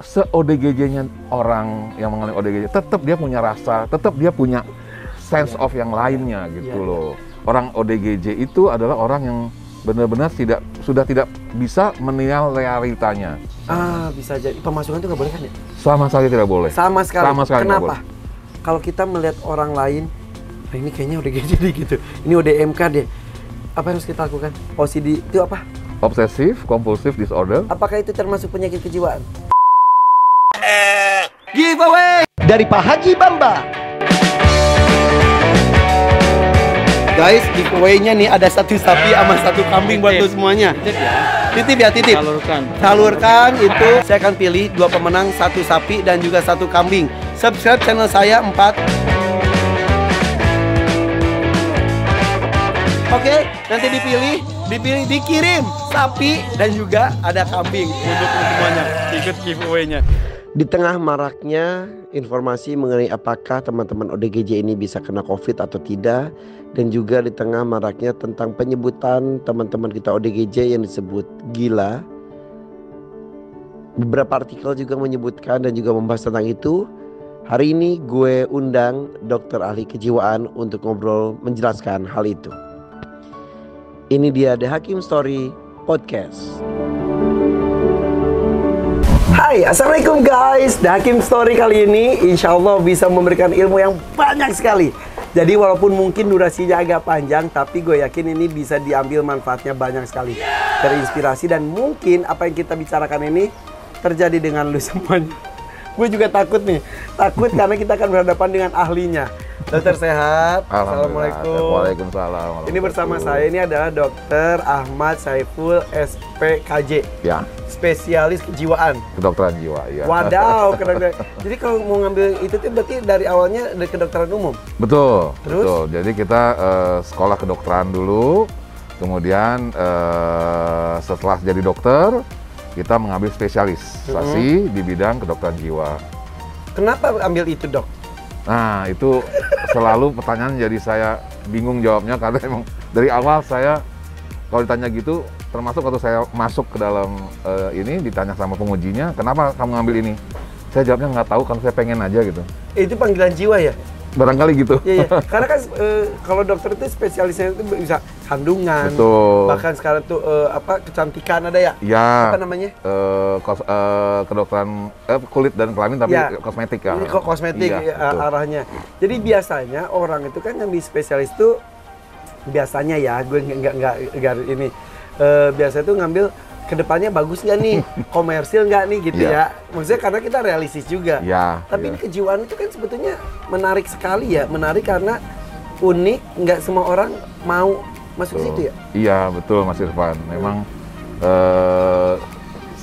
se-ODGJ-nya orang yang mengalami ODGJ, tetap dia punya rasa, tetap dia punya sense of yang lainnya gitu loh. Orang ODGJ itu adalah orang yang benar-benar sudah tidak bisa menilai realitanya. Bisa jadi pemasukan itu nggak boleh kan ya? Sama sekali tidak boleh. Sama sekali. Kenapa? Kalau kita melihat orang lain, ini kayaknya ODGJ gitu, ini ODMK deh. Apa yang harus kita lakukan? OCD itu apa? Obsessive Compulsive Disorder. Apakah itu termasuk penyakit kejiwaan? Giveaway dari Pak Haji Bamba. Guys, giveaway-nya nih ada 1 sapi sama 1 kambing buat lu semuanya. Titip ya, titip. Salurkan itu. Saya akan pilih 2 pemenang, 1 sapi dan juga 1 kambing. Subscribe channel saya 4. Oke, nanti dipilih, dikirim sapi dan juga ada kambing untuk semuanya. Ikut giveaway-nya. Di tengah maraknya informasi mengenai apakah teman-teman ODGJ ini bisa kena COVID atau tidak, dan juga di tengah maraknya tentang penyebutan teman-teman kita ODGJ yang disebut gila, beberapa artikel juga menyebutkan dan juga membahas tentang itu. Hari ini gue undang dokter ahli kejiwaan untuk ngobrol menjelaskan hal itu. Ini dia The Hakim Story Podcast. Hai, assalamualaikum guys. The Hakim Story kali ini insya Allah bisa memberikan ilmu yang banyak sekali. Jadi walaupun mungkin durasinya agak panjang, tapi gue yakin ini bisa diambil manfaatnya banyak sekali. Terinspirasi dan mungkin apa yang kita bicarakan ini terjadi dengan lu semuanya. Gue juga takut nih, karena kita akan berhadapan dengan ahlinya. Dokter sehat, assalamualaikum. Waalaikumsalam. Ini bersama saya ini adalah Dokter Ahmad Saiful SPKJ. Ya. Spesialis kejiwaan. Kedokteran jiwa, ya. Wadaw, kedokteran. Jadi kalau mau ngambil itu tuh berarti dari awalnya dari kedokteran umum. Betul. Terus? Betul. Jadi kita sekolah kedokteran dulu, kemudian setelah jadi dokter, kita mengambil spesialisasi di bidang kedokteran jiwa. Kenapa ambil itu, Dok? Nah, itu selalu pertanyaan jadi saya bingung jawabnya karena emang dari awal saya kalau ditanya gitu, termasuk waktu saya masuk ke dalam ini ditanya sama pengujinya, kenapa kamu ngambil ini? Saya jawabnya nggak tahu, kan saya pengen aja gitu. Itu panggilan jiwa ya? Barangkali gitu. Iya, karena kan kalau dokter itu spesialisnya itu bisa kandungan. Betul. Bahkan sekarang tuh kecantikan ada ya? Ya. Apa namanya? Kedokteran kulit dan kelamin tapi ya. Kosmetik ya. Ini kok kosmetik iya, arahnya. Jadi biasanya orang itu kan yang di spesialis tuh biasanya ya, gue nggak ini biasanya tuh ngambil kedepannya bagus nggak nih, komersil nggak nih gitu ya. Maksudnya karena kita realistis juga. Tapi ini kejiwaan itu kan sebetulnya menarik sekali ya, menarik karena unik, nggak semua orang mau masuk situ ya. Iya betul Mas Irfan. Memang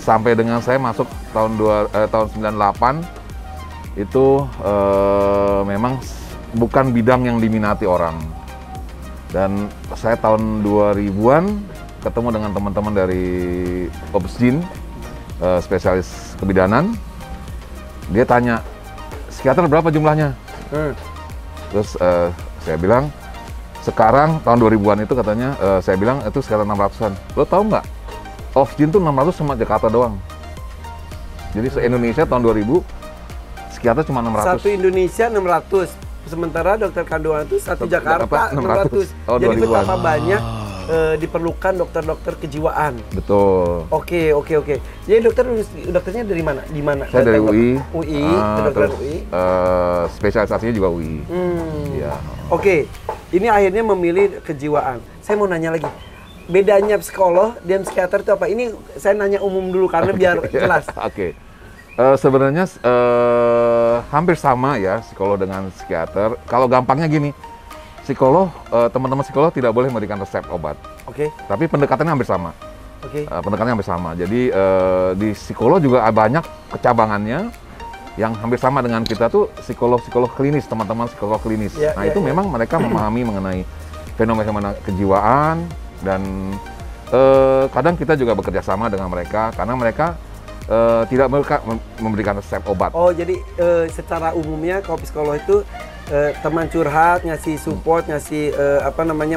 sampai dengan saya masuk tahun 98 itu memang bukan bidang yang diminati orang. Dan saya tahun 2000-an ketemu dengan teman-teman dari Obsgyn, spesialis kebidanan. Dia tanya, psikiater berapa jumlahnya? Terus saya bilang, sekarang tahun 2000-an itu katanya, saya bilang itu sekitar 600-an. Lo tahu nggak? Obsgyn tuh 600 sama Jakarta doang. Jadi se-Indonesia tahun 2000, psikiater cuma 600. Satu Indonesia 600. Sementara dokter kandungan itu satu Jakarta 600. Jadi betapa banyak diperlukan dokter-dokter kejiwaan. Betul. Oke. Jadi dokternya dari mana? Di mana? Saya dari UI. UI, kedokteran UI. Spesialisasinya juga UI. Ya. Oke. Ini akhirnya memilih kejiwaan. Saya mau nanya lagi. Bedanya psikolog dan psikiater itu apa? Ini saya nanya umum dulu karena biar jelas. Oke. Sebenarnya hampir sama ya psikolog dengan psikiater. Kalau gampangnya gini, psikolog, teman-teman psikolog tidak boleh memberikan resep obat. Oke. Tapi pendekatannya hampir sama. Oke. Pendekatannya hampir sama. Jadi di psikolog juga banyak kecabangannya yang hampir sama dengan kita tuh psikolog klinis, teman-teman psikolog klinis. Itu memang mereka memahami mengenai fenomena kejiwaan dan kadang kita juga bekerja sama dengan mereka karena mereka tidak memberikan resep obat. Oh, jadi secara umumnya kalau psikolog itu teman curhat, ngasih support, ngasih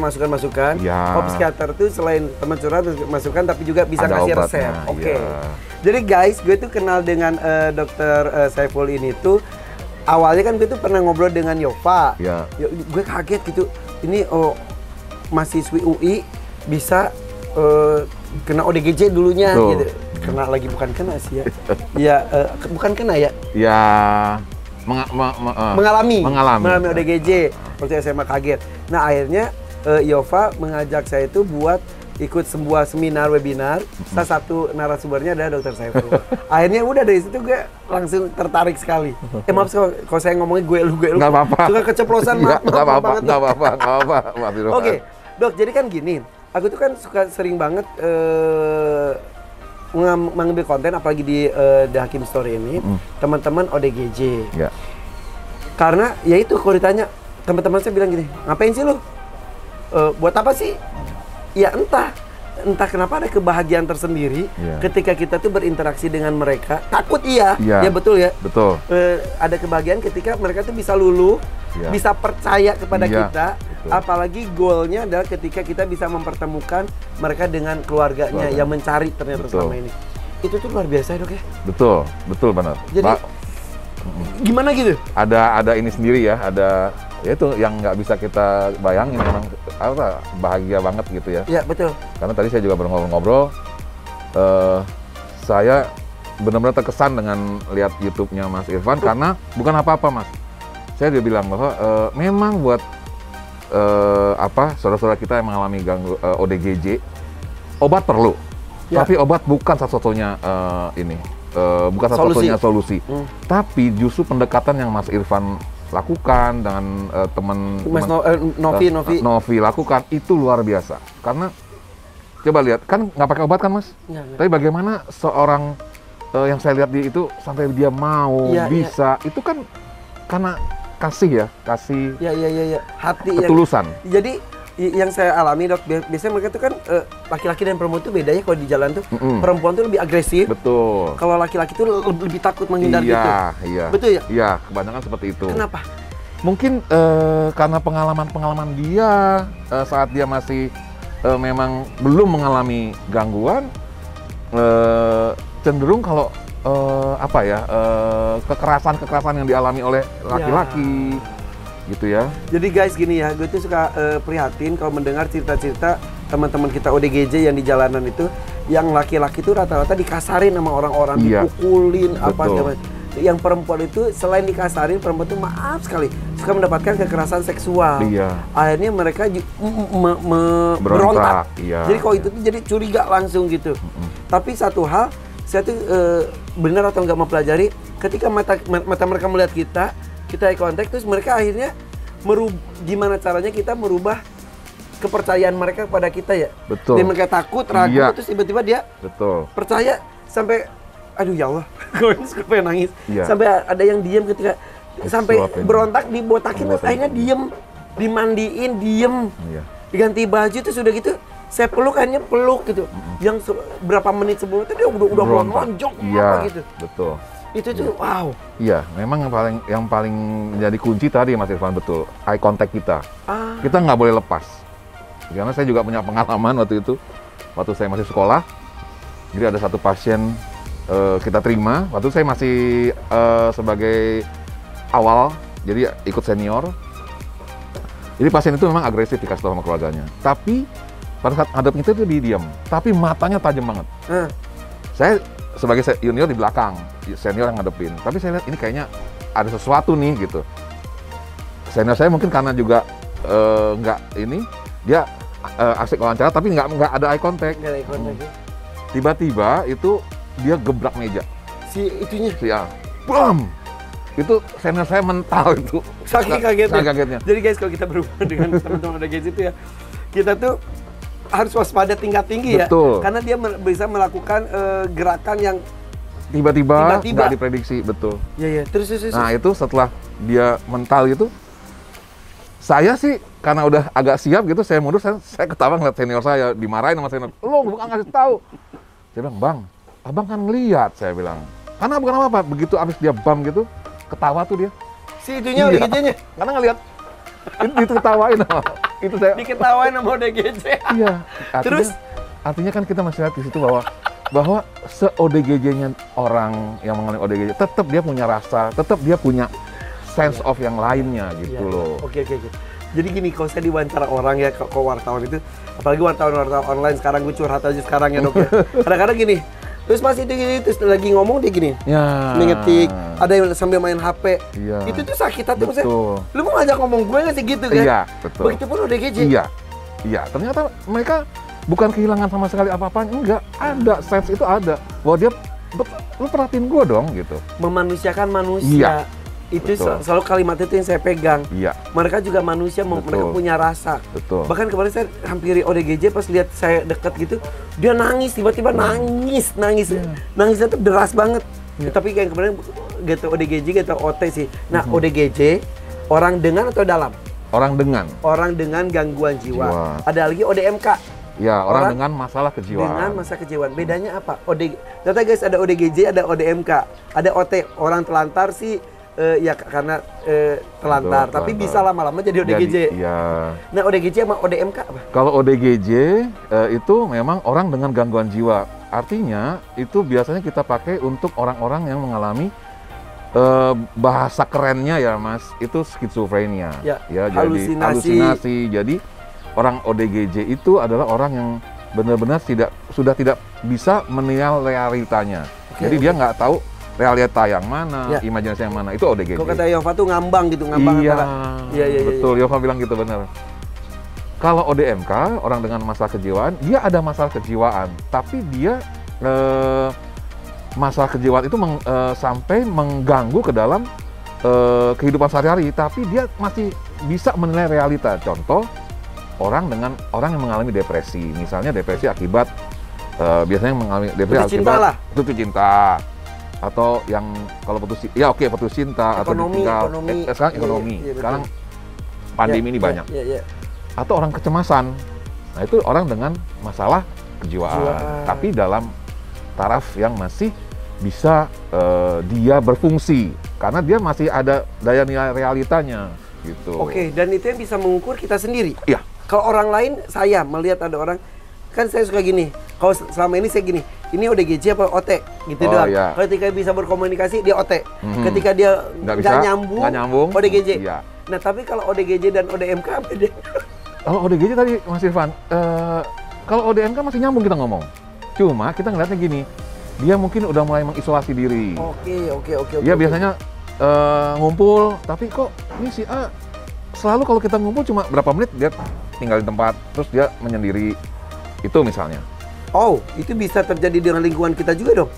masukan-masukan. Ya. Psikiater tuh selain teman curhat, masukan, tapi juga bisa Ada ngasih obatnya, resep. Oke. ya. Jadi guys, gue tuh kenal dengan dokter Saiful ini tuh. Awalnya kan gue tuh pernah ngobrol dengan Yova. Ya. Gue kaget gitu. Ini mahasiswi UI bisa kena ODGJ dulunya Betul. gitu. Kena lagi, bukan kena sih ya. Ya bukan kena ya. Ya Mengalami ODGJ waktu SMA, kaget. Nah akhirnya Yova mengajak saya itu buat ikut sebuah seminar webinar. Salah satu narasumbernya adalah Dokter Saiful. Akhirnya udah dari situ gue langsung tertarik sekali. Maaf kalau saya ngomongin gue lu. Nggak apa-apa. Suka keceplosan, maaf. Nggak apa-apa. Oke, Dok, jadi kan gini. Aku tuh kan suka sering banget mengambil konten, apalagi di The Hakim Story ini, teman-teman ODGJ. Ya. Karena ya itu kalau ditanya, teman-teman saya bilang gini, ngapain sih lu? Buat apa sih? Ya entah kenapa ada kebahagiaan tersendiri ketika kita tuh berinteraksi dengan mereka. Takut ya betul ya. Betul. Ada kebahagiaan ketika mereka tuh bisa luluh, bisa percaya kepada kita. Betul. Apalagi goalnya adalah ketika kita bisa mempertemukan mereka dengan keluarganya yang mencari ternyata selama ini. Itu tuh luar biasa, Dok ya. Betul benar. Jadi gimana gitu? Ada ini sendiri ya, ada ya itu yang nggak bisa kita bayangin, memang bahagia banget gitu ya. Iya betul. Karena tadi saya juga ngobrol-ngobrol, saya benar-benar terkesan dengan lihat YouTube-nya Mas Irfan karena bukan apa-apa Mas. Saya dia bilang bahwa memang buat saudara-saudara kita yang mengalami ODGJ, obat perlu, tapi obat bukan satu-satunya bukan satu-satunya solusi. Tapi justru pendekatan yang Mas Irfan lakukan dengan Novi lakukan itu luar biasa. Karena coba lihat, kan nggak pakai obat kan Mas? Tapi bagaimana seorang yang saya lihat di itu sampai dia mau bisa, itu kan karena kasih hati, ketulusan. Jadi yang saya alami, Dok, biasanya mereka tuh kan laki-laki dan perempuan tuh bedanya. Kalau di jalan tuh perempuan tuh lebih agresif. Betul. Kalau laki-laki tuh lebih takut menghindar gitu. Iya. Betul ya? Iya, kebanyakan seperti itu. Kenapa? Mungkin karena pengalaman dia saat dia masih memang belum mengalami gangguan, cenderung kalau kekerasan yang dialami oleh laki-laki. Gitu ya. Jadi guys gini ya, gue tuh suka prihatin kalau mendengar cerita-cerita teman-teman kita ODGJ yang di jalanan itu, yang laki-laki itu rata-rata dikasarin sama orang-orang, dipukulin, apa. Yang perempuan itu selain dikasarin, perempuan itu maaf sekali suka mendapatkan kekerasan seksual. Akhirnya mereka berontak. Jadi kalau itu tuh jadi curiga langsung gitu. Tapi satu hal, saya tuh benar atau nggak mempelajari, ketika mata mereka melihat kita eye contact, terus mereka akhirnya gimana caranya kita merubah kepercayaan mereka kepada kita ya. Betul. Dan mereka takut, ragu, terus tiba-tiba dia percaya sampai, aduh ya Allah, gue pengen nangis. Sampai ada yang diam ketika, sampai berontak, dibotakin, terus akhirnya diem, dimandiin, diem, diganti baju, terus udah gitu, saya peluk, akhirnya peluk gitu. Yang berapa menit sebelum itu dia udah lonjong apa gitu. Betul. Itu tuh wow. Iya, memang yang paling menjadi kunci tadi Mas Irfan, betul. Eye contact kita. Kita nggak boleh lepas. Karena saya juga punya pengalaman waktu itu. Waktu saya masih sekolah. Jadi ada satu pasien kita terima. Waktu saya masih sebagai awal, jadi ikut senior. Jadi pasien itu memang agresif, dikasih tahu sama keluarganya. Tapi pada saat ngadepin itu dia diam. Tapi matanya tajam banget. Saya sebagai junior di belakang, senior yang ngadepin. Tapi saya lihat ini kayaknya ada sesuatu nih gitu. Senior saya mungkin karena juga dia asik wawancara tapi nggak ada eye contact. Tiba-tiba itu dia gebrak meja. Si itunya? Bam! Itu senior saya mental itu. Saking kagetnya. Jadi guys, kalau kita berhubungan dengan teman-teman ada gadget itu ya, kita tuh harus waspada tingkat tinggi. Betul. Karena dia bisa melakukan gerakan yang tiba-tiba nggak diprediksi. Betul. Iya. Terus. Nah itu setelah dia mental gitu, saya sih karena udah agak siap gitu, saya mundur, saya ketawa ngeliat senior saya, dimarahin sama senior. Lo bukan ngasih tahu. Saya bilang, Bang, abang kan ngeliat, saya bilang. Karena bukan apa-apa, begitu abis dia bam gitu, ketawa tuh dia. Si itunya ODGJ-nya. Karena ngelihat itu ketawain itu saya. Diketawain sama ODGJ. Iya. Terus artinya kan kita masih lihat di situ bahwa se-ODGJ-nya orang yang mengalami ODGJ tetap dia punya rasa, tetap dia punya sense of yang lainnya gitu loh. Oke. Jadi gini, kalau saya diwawancara orang ya, ke wartawan itu, apalagi wartawan online sekarang, gue curhat aja sekarang ya dok ya. Kadang-kadang gini, terus pas itu gini, terus lagi ngomong dia gini, ngetik, ada yang sambil main HP, itu tuh sakit hati maksudnya. Lu mau ngajak ngomong gue nggak sih gitu kan? Iya, betul. Begitupun ODGJ. Iya, ternyata mereka bukan kehilangan sama sekali apa-apanya, enggak, ada sense itu ada. Bahwa dia, lu perhatiin gue dong gitu. Memanusiakan manusia. Iya. Itu selalu kalimat itu yang saya pegang. Iya. Mereka juga manusia, mereka punya rasa. Betul. Bahkan kemarin saya hampiri ODGJ pas lihat saya dekat gitu, dia nangis, tiba-tiba nangis. Nangisnya tuh deras banget. Tapi kayak kemarin gitu ODGJ gitu OT sih. Nah, ODGJ orang dengan atau dalam? Orang dengan. Orang dengan gangguan jiwa. Ada lagi ODMK. Ya, orang dengan masalah kejiwaan. Dengan masalah kejiwaan. Bedanya apa? Data guys, ada ODGJ, ada ODMK. Ada OT, orang telantar sih. Ya karena telantar, tapi bisa lama-lama jadi ODGJ. Iya. Nah, ODGJ sama ODMK apa? Kalau ODGJ itu memang orang dengan gangguan jiwa. Artinya itu biasanya kita pakai untuk orang-orang yang mengalami bahasa kerennya ya Mas, itu skizofrenia. Ya jadi halusinasi. Jadi orang ODGJ itu adalah orang yang benar-benar sudah tidak bisa menilai realitanya. Jadi dia nggak tahu realita yang mana, imajinasi yang mana, itu ODGJ. Kalau kata Yova tuh ngambang gitu, Iya, betul. Yova bilang gitu benar. Kalau ODMK, orang dengan masalah kejiwaan, dia ada masalah kejiwaan, tapi dia masalah kejiwaan itu sampai mengganggu ke dalam kehidupan sehari-hari, tapi dia masih bisa menilai realita. Contoh, orang yang mengalami depresi, misalnya depresi akibat biasanya mengalami depresi akibat putus cinta. Atau yang kalau putus cinta ekonomi, atau sekarang ekonomi, sekarang pandemi ini banyak. Atau orang kecemasan, nah itu orang dengan masalah kejiwaan, tapi dalam taraf yang masih bisa dia berfungsi, karena dia masih ada daya nilai realitanya, gitu. Oke, dan itu yang bisa mengukur kita sendiri. Iya. Kalau orang lain, saya melihat ada orang, kan saya suka gini, kalau selama ini saya gini, ini ODGJ apa OT gitu doang. Iya. Ketika bisa berkomunikasi dia OT. Ketika dia nggak nyambung ODGJ. Iya. Nah tapi kalau ODGJ dan ODMK beda. Kalau ODGJ tadi Mas Irfan, kalau ODMK masih nyambung kita ngomong. Cuma kita ngeliatnya gini, dia mungkin udah mulai mengisolasi diri. Oke. Dia biasanya ngumpul, tapi kok ini si A selalu kalau kita ngumpul cuma berapa menit dia tinggal di tempat, terus dia menyendiri. Itu misalnya. Oh, itu bisa terjadi dengan lingkungan kita juga dong?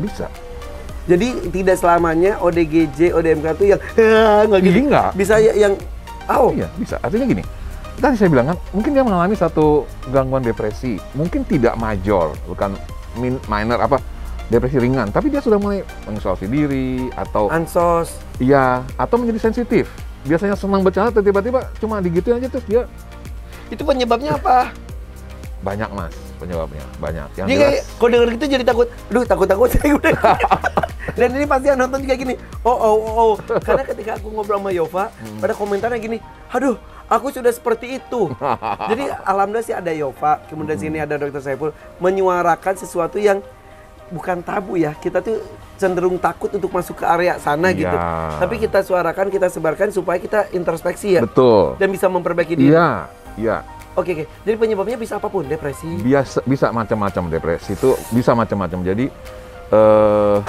Bisa. Jadi tidak selamanya ODGJ, ODMK itu yang nggak gitu? Enggak. Bisa yang, Iya, bisa. Artinya gini, tadi saya bilang kan, mungkin dia mengalami satu gangguan depresi. Mungkin tidak major, bukan minor, depresi ringan. Tapi dia sudah mulai mengisolasi diri, atau ansos. Iya, atau menjadi sensitif. Biasanya senang bercanda, tiba-tiba cuma digituin aja, terus dia... Itu penyebabnya apa? Banyak Mas, penyebabnya banyak. Yang jelas, kalau denger gitu jadi takut. Aduh, takut saya udah. Dan ini pasti yang nonton juga gini. Karena ketika aku ngobrol sama Yova, pada komentarnya gini, aduh, aku sudah seperti itu. Jadi alhamdulillah sih ada Yova, kemudian sini ada Dr. Saiful menyuarakan sesuatu yang bukan tabu ya. Kita tuh cenderung takut untuk masuk ke area sana gitu. Tapi kita suarakan, kita sebarkan supaya kita introspeksi ya. Betul. Dan bisa memperbaiki diri. Iya. Oke. Jadi penyebabnya bisa apapun, depresi. Bisa macam-macam, depresi itu bisa macam-macam. Jadi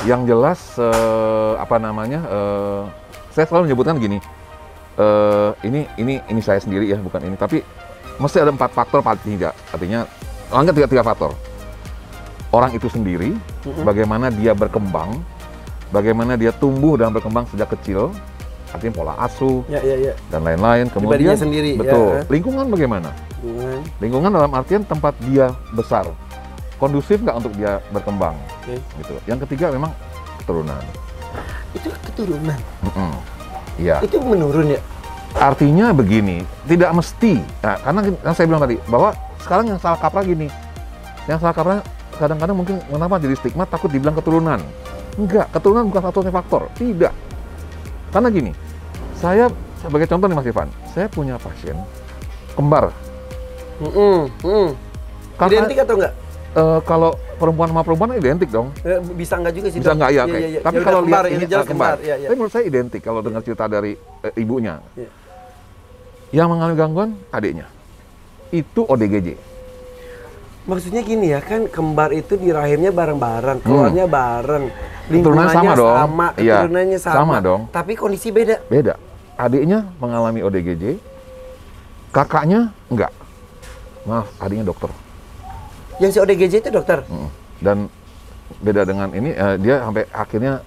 yang jelas saya selalu menyebutkan gini. Ini saya sendiri ya, bukan ini. Tapi mesti ada 4 faktor paling tidak. Artinya anggap 3 faktor. Orang itu sendiri, bagaimana dia berkembang, bagaimana dia tumbuh dan berkembang sejak kecil. Artinya pola asuh dan lain-lain. Kemudian sendiri, betul. Lingkungan bagaimana? Lingkungan dalam artian tempat dia besar, kondusif nggak untuk dia berkembang. Gitu. Yang ketiga memang keturunan. Itu keturunan. Iya. Itu menurun ya. Artinya begini, tidak mesti. Nah, karena yang saya bilang tadi bahwa sekarang yang salah kaprah gini, yang salah kaprah kadang-kadang mungkin kenapa jadi stigma takut dibilang keturunan. Enggak, keturunan bukan satu-satunya faktor. Tidak. Karena gini, saya sebagai contoh nih Mas Irfan, saya punya pasien kembar. Karena, Identik atau enggak? kalau perempuan sama perempuan identik dong. Bisa enggak juga sih? Bisa enggak ya? Tapi Ya kalau kembar, lihat ini jelas kembar. Ya. Tapi menurut saya identik kalau dengar cerita dari ibunya. Ya. Yang mengalami gangguan adiknya. Itu ODGJ. Maksudnya gini ya, kan kembar itu di rahimnya bareng-bareng, keluarnya bareng, Keturunannya lingkungannya sama dong. sama, Iya, keturunannya sama. sama dong. Tapi kondisi beda. Beda. Adiknya mengalami ODGJ, kakaknya enggak. Maaf, adiknya dokter. Yang si ODGJ itu dokter? Dan beda dengan ini, dia sampai akhirnya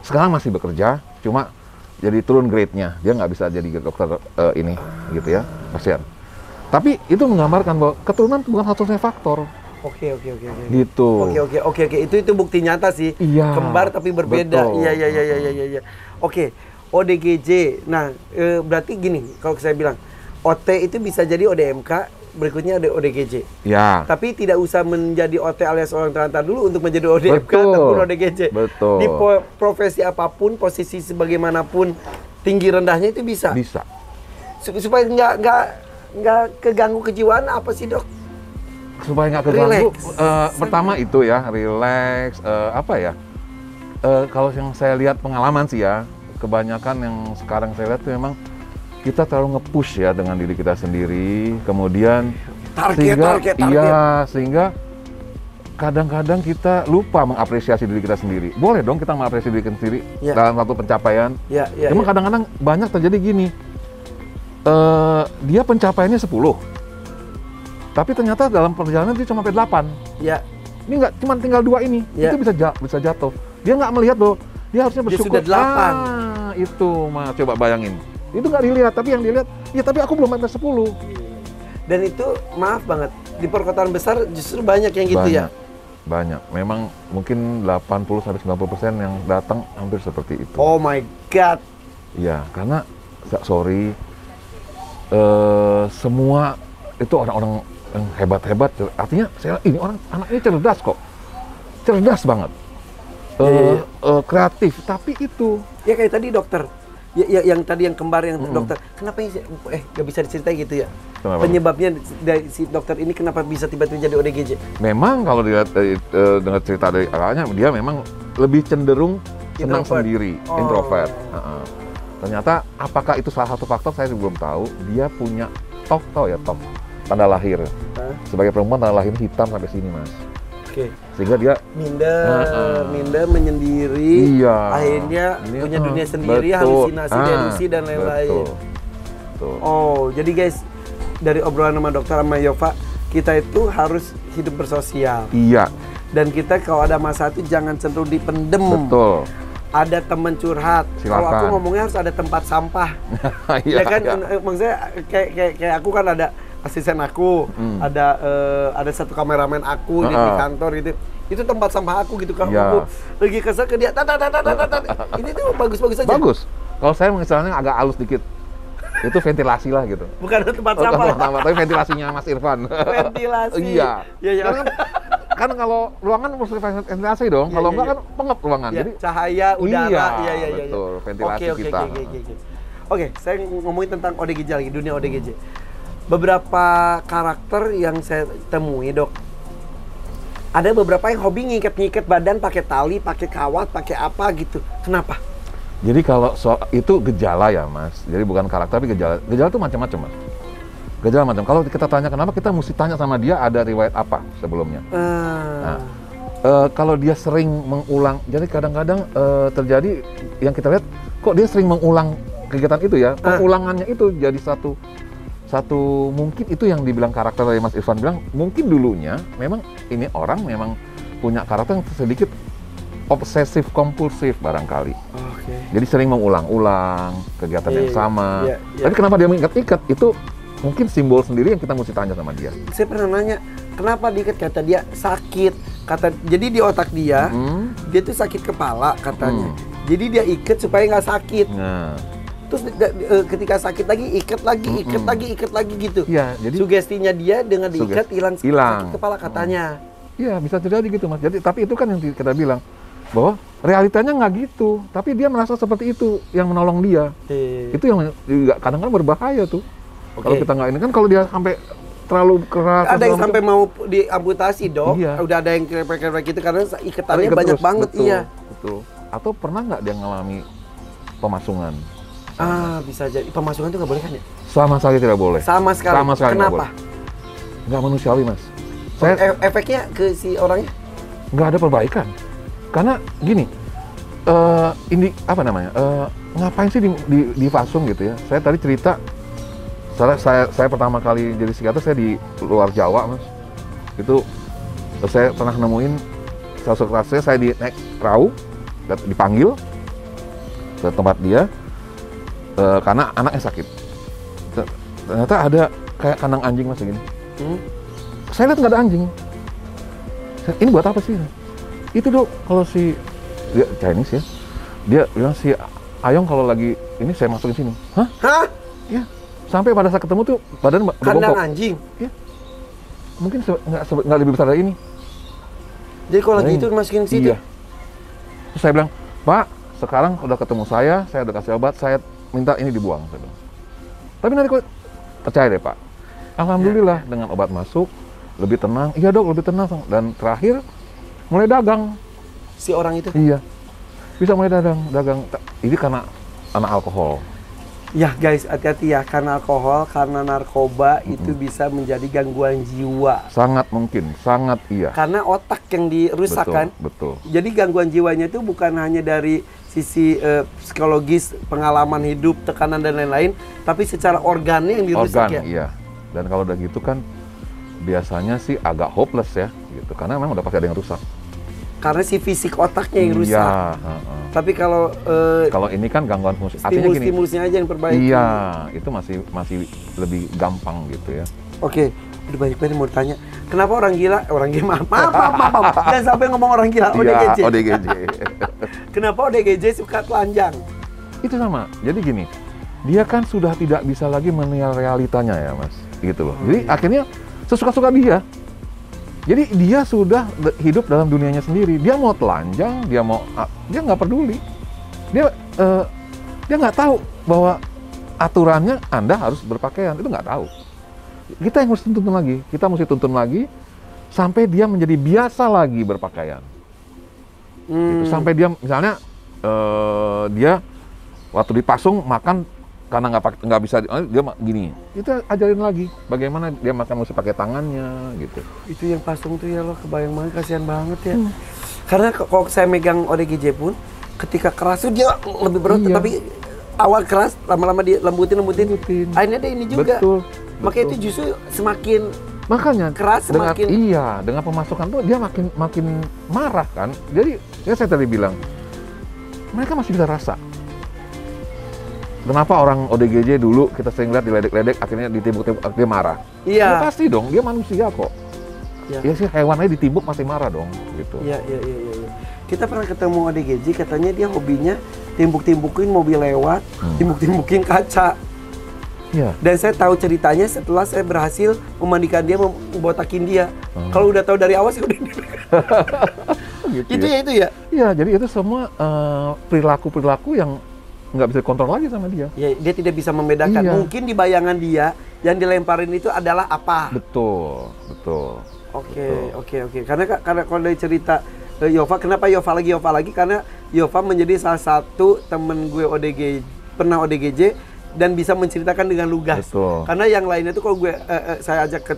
sekarang masih bekerja, cuma jadi turun grade-nya. Dia nggak bisa jadi dokter ini, gitu ya, pasien. Tapi itu menggambarkan bahwa keturunan itu bukan satu-satunya faktor. Oke. Gitu. Oke. Itu bukti nyata sih. Iya. Kembar tapi berbeda. Betul. Iya. Oke. ODGJ. Nah, berarti gini, kalau saya bilang OT itu bisa jadi ODMK, berikutnya ada ODGJ. Ya. Tapi tidak usah menjadi OT alias orang terlantar dulu untuk menjadi ODMK Betul. ataupun ODGJ. Betul. Di profesi apapun, posisi sebagaimanapun, tinggi rendahnya itu bisa. Bisa. Supaya nggak keganggu kejiwaan apa sih, Dok? Supaya nggak keganggu, Relax. pertama itu ya, relax, kalau yang saya lihat pengalaman sih ya, kebanyakan yang sekarang saya lihat tuh memang kita terlalu nge-push ya dengan diri kita sendiri, kemudian Target. sehingga kadang-kadang kita lupa mengapresiasi diri kita sendiri. Boleh dong kita mengapresiasi diri kita sendiri dalam satu pencapaian. Cuma kadang-kadang banyak terjadi gini, dia pencapaiannya 10, tapi ternyata dalam perjalanan dia cuma sampai 8. Ya. Ini nggak, cuma tinggal 2 ini, itu bisa jatuh. Dia nggak melihat loh, dia harusnya bersyukur. Dia sudah 8. Itu mah coba bayangin. Itu nggak dilihat, tapi yang dilihat, ya tapi aku belum sampai 10. Dan itu maaf banget, di perkotaan besar justru banyak yang gitu ya. Banyak. Memang mungkin 80-90% yang datang hampir seperti itu. Oh my God. Iya, karena sorry, semua itu orang-orang yang hebat-hebat. Artinya ini anak ini cerdas kok, cerdas banget, kreatif. Tapi itu ya kayak tadi dokter, yang tadi yang kembar yang dokter. Kenapa nggak bisa diceritain gitu ya? Kenapa? Penyebabnya dari si dokter ini kenapa bisa tiba-tiba jadi ODGJ? Memang kalau dilihat dengar cerita dari kakaknya, dia memang lebih cenderung senang sendiri, introvert. Ternyata apakah itu salah satu faktor saya belum tahu. Dia punya TOF, tanda lahir. Sebagai perempuan tanda lahir hitam sampai sini, Mas. Oke. Sehingga dia minder menyendiri. Iya. Akhirnya punya dunia sendiri, betul. halusinasi, delusi dan lain-lain. Betul. Oh, jadi guys, dari obrolan sama dokter sama Yova, kita itu harus hidup bersosial. Iya. Dan kita kalau ada masalah itu jangan cenderung dipendem. Betul. Ada teman curhat. Kalau aku ngomongnya harus ada tempat sampah. Ya kan, maksudnya kayak aku kan ada asisten aku, ada satu kameramen aku di kantor gitu. Itu tempat sampah aku gitu. Kalau aku lagi kesel ke dia, ini tuh bagus-bagus aja. Bagus. Kalau saya mengistilahnya agak halus dikit. Itu ventilasi lah gitu. Bukan tempat sampah. Tapi ventilasinya Mas Irfan. Ventilasi. Iya. Kan kalau ruangan mesti ventilasi dong. Kalau enggak kan pengap ruangan. Ya, jadi cahaya, udara. Iya. Betul, ventilasi kita. Oke, saya ngomongin tentang ODGJ lagi, dunia ODGJ. Beberapa karakter yang saya temui, Dok. Ada beberapa yang hobi ngiket-ngiket badan pakai tali, pakai kawat, pakai apa gitu. Kenapa? Jadi kalau itu gejala ya, Mas. Jadi bukan karakter tapi gejala. Gejala itu macam-macam, Mas. Gejala macam. Kalau kita tanya kenapa, kita mesti tanya sama dia ada riwayat apa sebelumnya. Nah, kalau dia sering mengulang, jadi kadang-kadang terjadi yang kita lihat, kok dia sering mengulang kegiatan itu ya. Pengulangannya itu jadi satu mungkin itu yang dibilang karakter dari Mas Irfan bilang, mungkin dulunya memang ini orang memang punya karakter yang sedikit obsesif kompulsif barangkali. Jadi sering mengulang-ulang kegiatan yang sama. Tapi kenapa dia mengikat-ikat? Itu mungkin simbol sendiri yang kita mesti tanya sama dia. Saya pernah nanya, kenapa diikat? Kata dia sakit. Jadi di otak dia, dia tuh sakit kepala katanya. Jadi dia ikat supaya nggak sakit. Terus ketika sakit lagi, ikat lagi gitu. Iya, jadi sugestinya dia dengan diikat hilang sakit kepala katanya. Iya, bisa terjadi gitu, Mas. Jadi tapi itu kan yang kita bilang bahwa realitanya nggak gitu, tapi dia merasa seperti itu yang menolong dia. Itu yang juga kadang-kadang berbahaya tuh. Kalau kita nggak ini kan, kalau dia sampai terlalu keras. Ada yang sampai mau diamputasi dong. Iya. Udah ada yang krepek-krepek gitu karena ikatannya banyak banget. Betul, iya. Betul. Atau pernah nggak dia ngalami pemasungan? Bisa jadi. Pemasungan itu nggak boleh kan ya? Sama sekali tidak boleh. Sama sekali. Kenapa? Nggak manusiawi, Mas. Efeknya ke si orangnya? Nggak ada perbaikan. Karena gini, ini apa namanya? Ngapain sih di fasum gitu ya? Saya tadi cerita, saya pertama kali jadi psikiater saya di luar Jawa, Mas. Itu saya pernah nemuin sosok rasanya, saya naik perahu, dipanggil ke tempat dia karena anaknya sakit. Ternyata ada kayak kandang anjing, Mas, gini. Saya lihat nggak ada anjing. Ini buat apa sih? Itu Dok, kalau si dia Chinese ya, dia bilang si Ayong kalau lagi ini saya masukin sini. Hah? Ya. Sampai pada saat ketemu tuh badan bergompok. Kandang anjing? Ya. Mungkin nggak lebih besar dari ini. Jadi kalau lagi itu masukin ke situ? Iya. Terus saya bilang, Pak, sekarang udah ketemu saya udah kasih obat, saya minta ini dibuang. Saya bilang. Tapi nanti kok percaya deh Pak. Alhamdulillah dengan obat masuk, lebih tenang. Iya Dok, lebih tenang. Dan terakhir, mulai dagang. Si orang itu? Iya. Bisa mulai dagang. Ini karena alkohol. Ya guys, hati-hati ya, karena alkohol, karena narkoba itu bisa menjadi gangguan jiwa. Sangat mungkin, sangat iya. Karena otak yang dirusak kan. Betul. Jadi gangguan jiwanya itu bukan hanya dari sisi psikologis, pengalaman hidup, tekanan dan lain-lain, tapi secara organnya yang dirusak ya. Iya. Dan kalau udah gitu kan biasanya sih agak hopeless ya, gitu. Karena memang udah pasti ada yang rusak. Karena si fisik otaknya yang rusak. Iya. Tapi kalau ini kan gangguan fungsi. Artinya gini. Stimulusnya aja yang perbaiki. Iya, itu masih lebih gampang gitu ya. Oke, udah banyak banget mau ditanya. Kenapa orang gila? Maaf. Jangan sampai ngomong orang gila. ODGJ. Iya, ODGJ. Kenapa ODGJ suka telanjang? Itu sama. Jadi gini, dia kan sudah tidak bisa lagi menilai realitanya ya, Mas. Gitu loh. Jadi akhirnya sesuka-suka dia. Jadi dia sudah hidup dalam dunianya sendiri. Dia mau telanjang, dia nggak peduli. Dia nggak tahu bahwa aturannya Anda harus berpakaian. Itu nggak tahu. Kita yang harus tuntun lagi. Kita mesti tuntun lagi sampai dia menjadi biasa lagi berpakaian. Gitu. Sampai dia misalnya dia waktu dipasung makan karena nggak bisa dia gini, kita ajarin lagi bagaimana dia makan mesti pakai tangannya gitu. Itu yang pasung tuh ya, lo kebayang banget, kasihan banget ya. Karena kalau saya megang ODGJ pun ketika keras tuh dia lebih berat. Iya. Tapi awal keras lama-lama dia lembutin. Akhirnya dia ini juga. Betul. Makanya itu justru semakin keras, semakin dengan pemasukan tuh dia makin marah kan. Jadi ya saya tadi bilang mereka masih bisa rasa. Kenapa orang ODGJ dulu kita sering lihat diledek-ledek, akhirnya ditibuk-tibuk, dia marah? Iya. Ya pasti dong, dia manusia kok. Ya sih, hewan aja ditibuk masih marah dong, gitu. Iya. Kita pernah ketemu ODGJ, katanya dia hobinya timbuk-timbukin mobil lewat, timbuk-timbukin kaca. Iya. Dan saya tahu ceritanya setelah saya berhasil memandikan dia, membotakin dia. Kalau udah tahu dari awal sih udah. Gitu itu ya? Itu ya? Iya, jadi itu semua perilaku-perilaku yang nggak bisa dikontrol lagi sama dia. Ya, dia tidak bisa membedakan. Iya. Mungkin di bayangan dia yang dilemparin itu adalah apa? Betul. Oke. Karena kalau dari cerita Yova, kenapa Yova lagi? Karena Yova menjadi salah satu temen gue pernah ODGJ dan bisa menceritakan dengan lugas. Betul. Karena yang lainnya tuh kalau gue saya ajak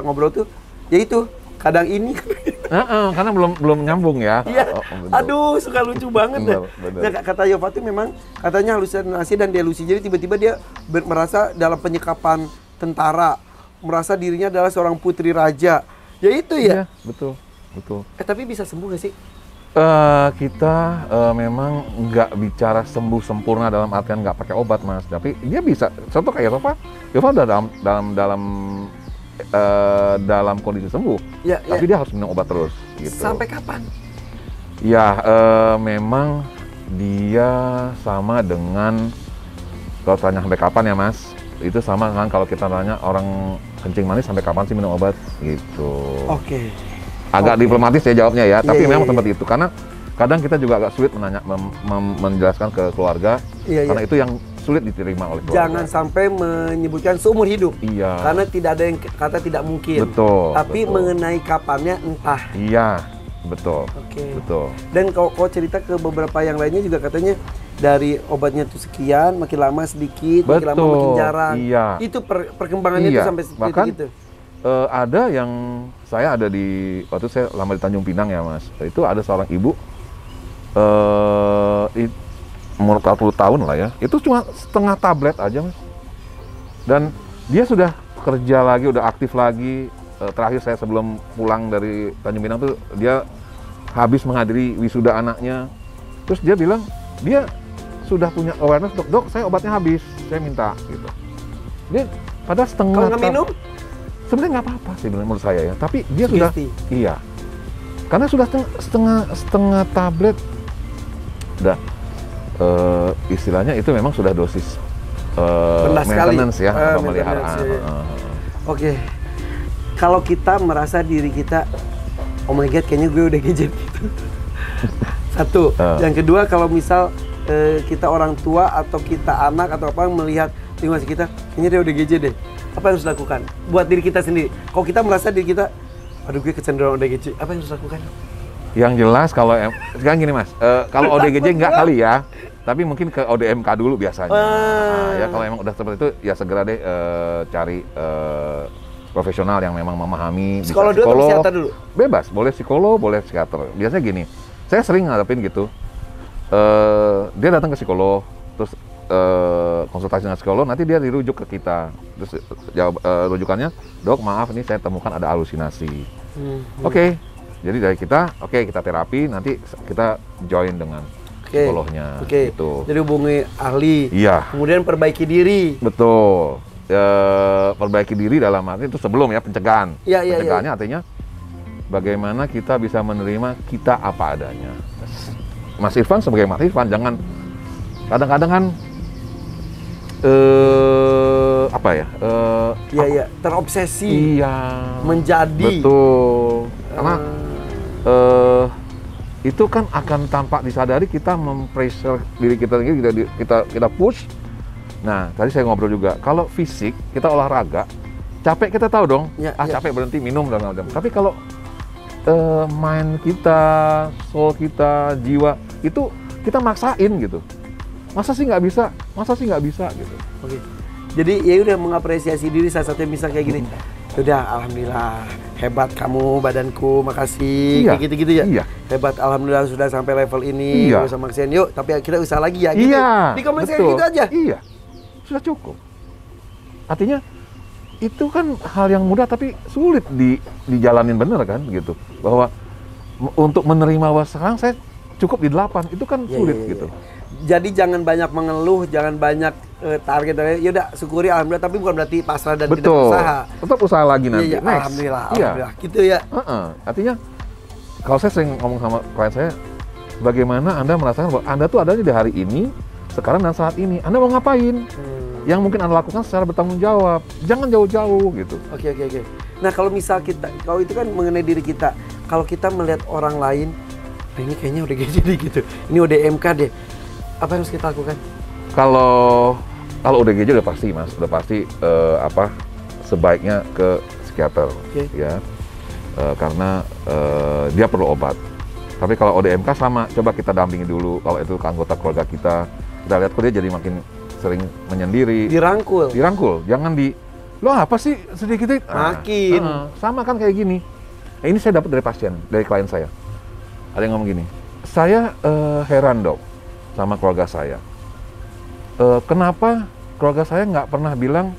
ngobrol tuh, ya itu kadang ini. Karena belum nyambung ya. Iya. Aduh, suka lucu banget deh. Nah, kata Yova tuh memang katanya halusinasi dan delusi. Jadi tiba-tiba dia merasa dalam penyekapan tentara, merasa dirinya adalah seorang putri raja. Ya itu ya. Iya, betul. Tapi bisa sembuh nggak sih? Kita memang nggak bicara sembuh sempurna dalam artian nggak pakai obat, Mas. Tapi dia bisa. Contoh kayak Yova udah dalam kondisi sembuh, tapi dia harus minum obat terus. Gitu. Sampai kapan? Ya, memang dia sama dengan kalau tanya sampai kapan ya Mas, itu sama kan kalau kita tanya orang kencing manis sampai kapan sih minum obat gitu. Oke. Agak diplomatis ya jawabnya ya, tapi memang seperti itu karena kadang kita juga agak sulit menjelaskan ke keluarga, karena itu yang sulit diterima oleh keluarga. Jangan sampai menyebutkan seumur hidup. Iya. Karena tidak ada yang kata tidak mungkin. Betul. Tapi betul. mengenai kapannya entah. Iya, betul. Oke. Betul. Dan kau cerita ke beberapa yang lainnya juga katanya dari obatnya tuh sekian, makin lama sedikit, makin lama makin jarang. Iya. Itu perkembangannya tuh sampai seperti bahkan, itu. ada yang saya ada di waktu saya lama di Tanjung Pinang ya Mas. Itu ada seorang ibu umur 40 tahun lah ya. Itu cuma setengah tablet aja Mas. Dan dia sudah kerja lagi, udah aktif lagi. Terakhir saya sebelum pulang dari Tanjung Pinang tuh dia habis menghadiri wisuda anaknya. Terus dia bilang dia sudah punya awareness, dok saya obatnya habis, saya minta gitu. Dia pada setengah. Kalau nggak minum? Sebenarnya nggak apa-apa sih menurut saya ya. Tapi dia sudah, iya, karena sudah setengah tablet, udah istilahnya itu memang sudah dosis maintenance ya, pemeliharaan. Oke. Kalau kita merasa diri kita, oh my god, kayaknya gue udah gadget gitu. Satu. Yang kedua, kalau misal kita orang tua atau kita anak atau apa melihat lingkungan kita, kayaknya dia udah gadget deh. Apa yang harus dilakukan? Buat diri kita sendiri. Kalau kita merasa diri kita, aduh gue kecenderungan udah gadget, apa yang harus dilakukan? Yang jelas kalau sekarang gini Mas, kalau ODGJ nggak kali ya, tapi mungkin ke ODMK dulu biasanya. Nah, ya kalau emang udah seperti itu, ya segera deh cari profesional yang memang memahami. Psikolog dulu atau psikiater dulu? Bebas, boleh psikolog, boleh psikiater. Biasanya gini, saya sering ngadepin gitu, dia datang ke psikolog, terus konsultasi dengan psikolog, nanti dia dirujuk ke kita. Terus jawab rujukannya, dok maaf nih saya temukan ada halusinasi. Oke. Jadi dari kita, kita terapi, nanti kita join dengan psikolognya. Gitu. Jadi hubungi ahli. Iya. Kemudian perbaiki diri. Betul. Perbaiki diri dalam arti itu sebelum ya pencegahan. Pencegahannya artinya bagaimana kita bisa menerima kita apa adanya. Mas Irfan sebagai Mas Irfan, jangan kadang-kadang kan terobsesi. Iya. Menjadi. Betul. Karena itu kan akan tampak disadari kita mempressure diri kita sendiri, kita push. Nah, tadi saya ngobrol juga, kalau fisik kita olahraga, capek kita tahu dong, capek berhenti minum dan macam. Tapi kalau mind kita, soul kita, jiwa itu kita maksain gitu. Masa sih nggak bisa gitu. Oke. Jadi ya udah mengapresiasi diri, salah satunya bisa kayak gini. Udah, alhamdulillah hebat kamu badanku, makasih, kayak gitu-gitu ya. Iya. Hebat, alhamdulillah sudah sampai level ini, bisa maksain. Yuk, tapi kita usaha lagi ya. Gitu. Di komen kayak gitu aja. Iya. Sudah cukup. Artinya itu kan hal yang mudah tapi sulit dijalanin bener kan gitu. Bahwa untuk menerima bahwa sekarang saya cukup di 8, itu kan sulit gitu. Jadi jangan banyak mengeluh, jangan banyak target. Ya udah, syukuri alhamdulillah, tapi bukan berarti pasrah dan tidak usaha. Tetap usaha lagi nanti. Alhamdulillah. Gitu ya. Artinya kalau saya sering ngomong sama klien saya, bagaimana Anda merasakan bahwa Anda tuh adanya di hari ini, sekarang dan saat ini. Anda mau ngapain? Yang mungkin Anda lakukan secara bertanggung jawab. Jangan jauh-jauh gitu. Oke. Nah, kalau misal kalau itu kan mengenai diri kita. Kalau kita melihat orang lain, ini kayaknya udah jadi gitu. Ini udah MK deh. Apa yang harus kita lakukan? Kalau ODGJ udah pasti Mas, udah pasti sebaiknya ke psikiater ya. Karena dia perlu obat. Tapi kalau ODMK sama, coba kita dampingi dulu. Kalau itu ke anggota keluarga kita lihat kok dia jadi makin sering menyendiri. Dirangkul. Jangan lo apa sih sedikit makin. Sama kan kayak gini. Ini saya dapat dari pasien, dari klien saya. Ada yang ngomong gini, saya heran dok sama keluarga saya. Kenapa keluarga saya nggak pernah bilang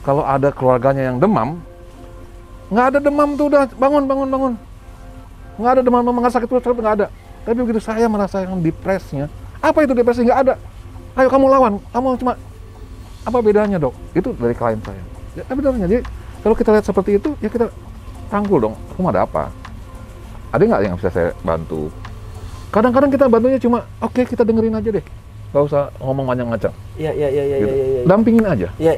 kalau ada keluarganya yang demam, nggak ada demam tuh udah bangun. Nggak ada demam, nggak sakit perut, nggak ada. Tapi begitu saya merasakan depresinya, apa itu depresi? Nggak ada. Ayo kamu lawan, kamu cuma apa bedanya dok? Itu dari klien saya. Ya, benernya, jadi kalau kita lihat seperti itu, ya kita rangkul dong. Kamu ada apa? Ada nggak yang bisa saya bantu? Kadang-kadang kita bantunya cuma, oke, kita dengerin aja deh, nggak usah ngomong macam-macam. Iya. Dampingin aja. Iya.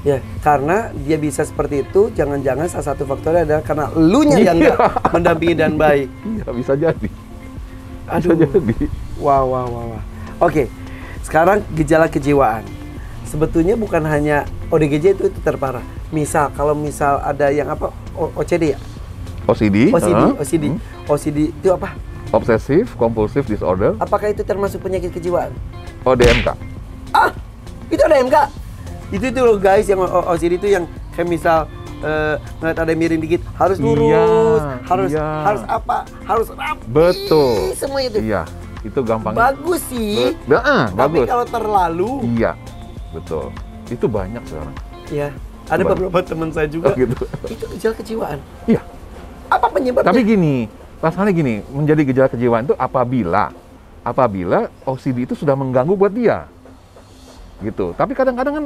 Ya, karena dia bisa seperti itu, jangan-jangan salah satu faktornya adalah karena elunya yang nggak mendampingi dan baik. Iya, bisa jadi. Bisa jadi. Wah. Oke, sekarang gejala kejiwaan. Sebetulnya bukan hanya ODGJ itu terparah. Misal, kalau misal ada yang apa, OCD ya? OCD. OCD itu apa? Obsessive Compulsive Disorder. Apakah itu termasuk penyakit kejiwaan? ODMK. Itu ada MK. Itu loh guys, yang OCD itu yang kayak misal ngeliat ada yang miring dikit harus lurus, harus apa, harus rapi. Betul. Semua itu. Iya, itu gampangnya. Bagus sih. Tapi Tapi kalau terlalu. Iya, betul. Itu banyak sekarang. Iya. Ada beberapa teman saya juga. Gitu. Itu gejala kejiwaan. Iya. Apa penyebabnya? Tapi gini, pasalnya gini, menjadi gejala kejiwaan itu apabila OCD itu sudah mengganggu buat dia. Gitu. Tapi kadang-kadang kan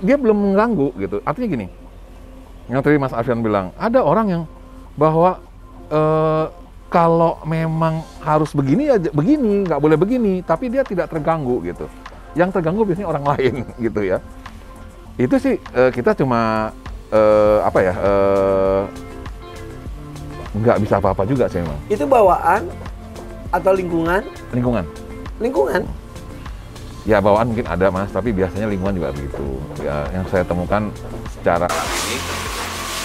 dia belum mengganggu gitu. Artinya gini. Yang tadi Mas Alfian bilang, ada orang yang bahwa kalau memang harus begini ya begini, nggak boleh begini, tapi dia tidak terganggu gitu. Yang terganggu biasanya orang lain gitu ya. Itu sih kita cuma nggak bisa apa-apa juga sih memang. Itu bawaan atau lingkungan? Lingkungan. Ya bawaan mungkin ada Mas, tapi biasanya lingkungan juga begitu. Ya, yang saya temukan secara ini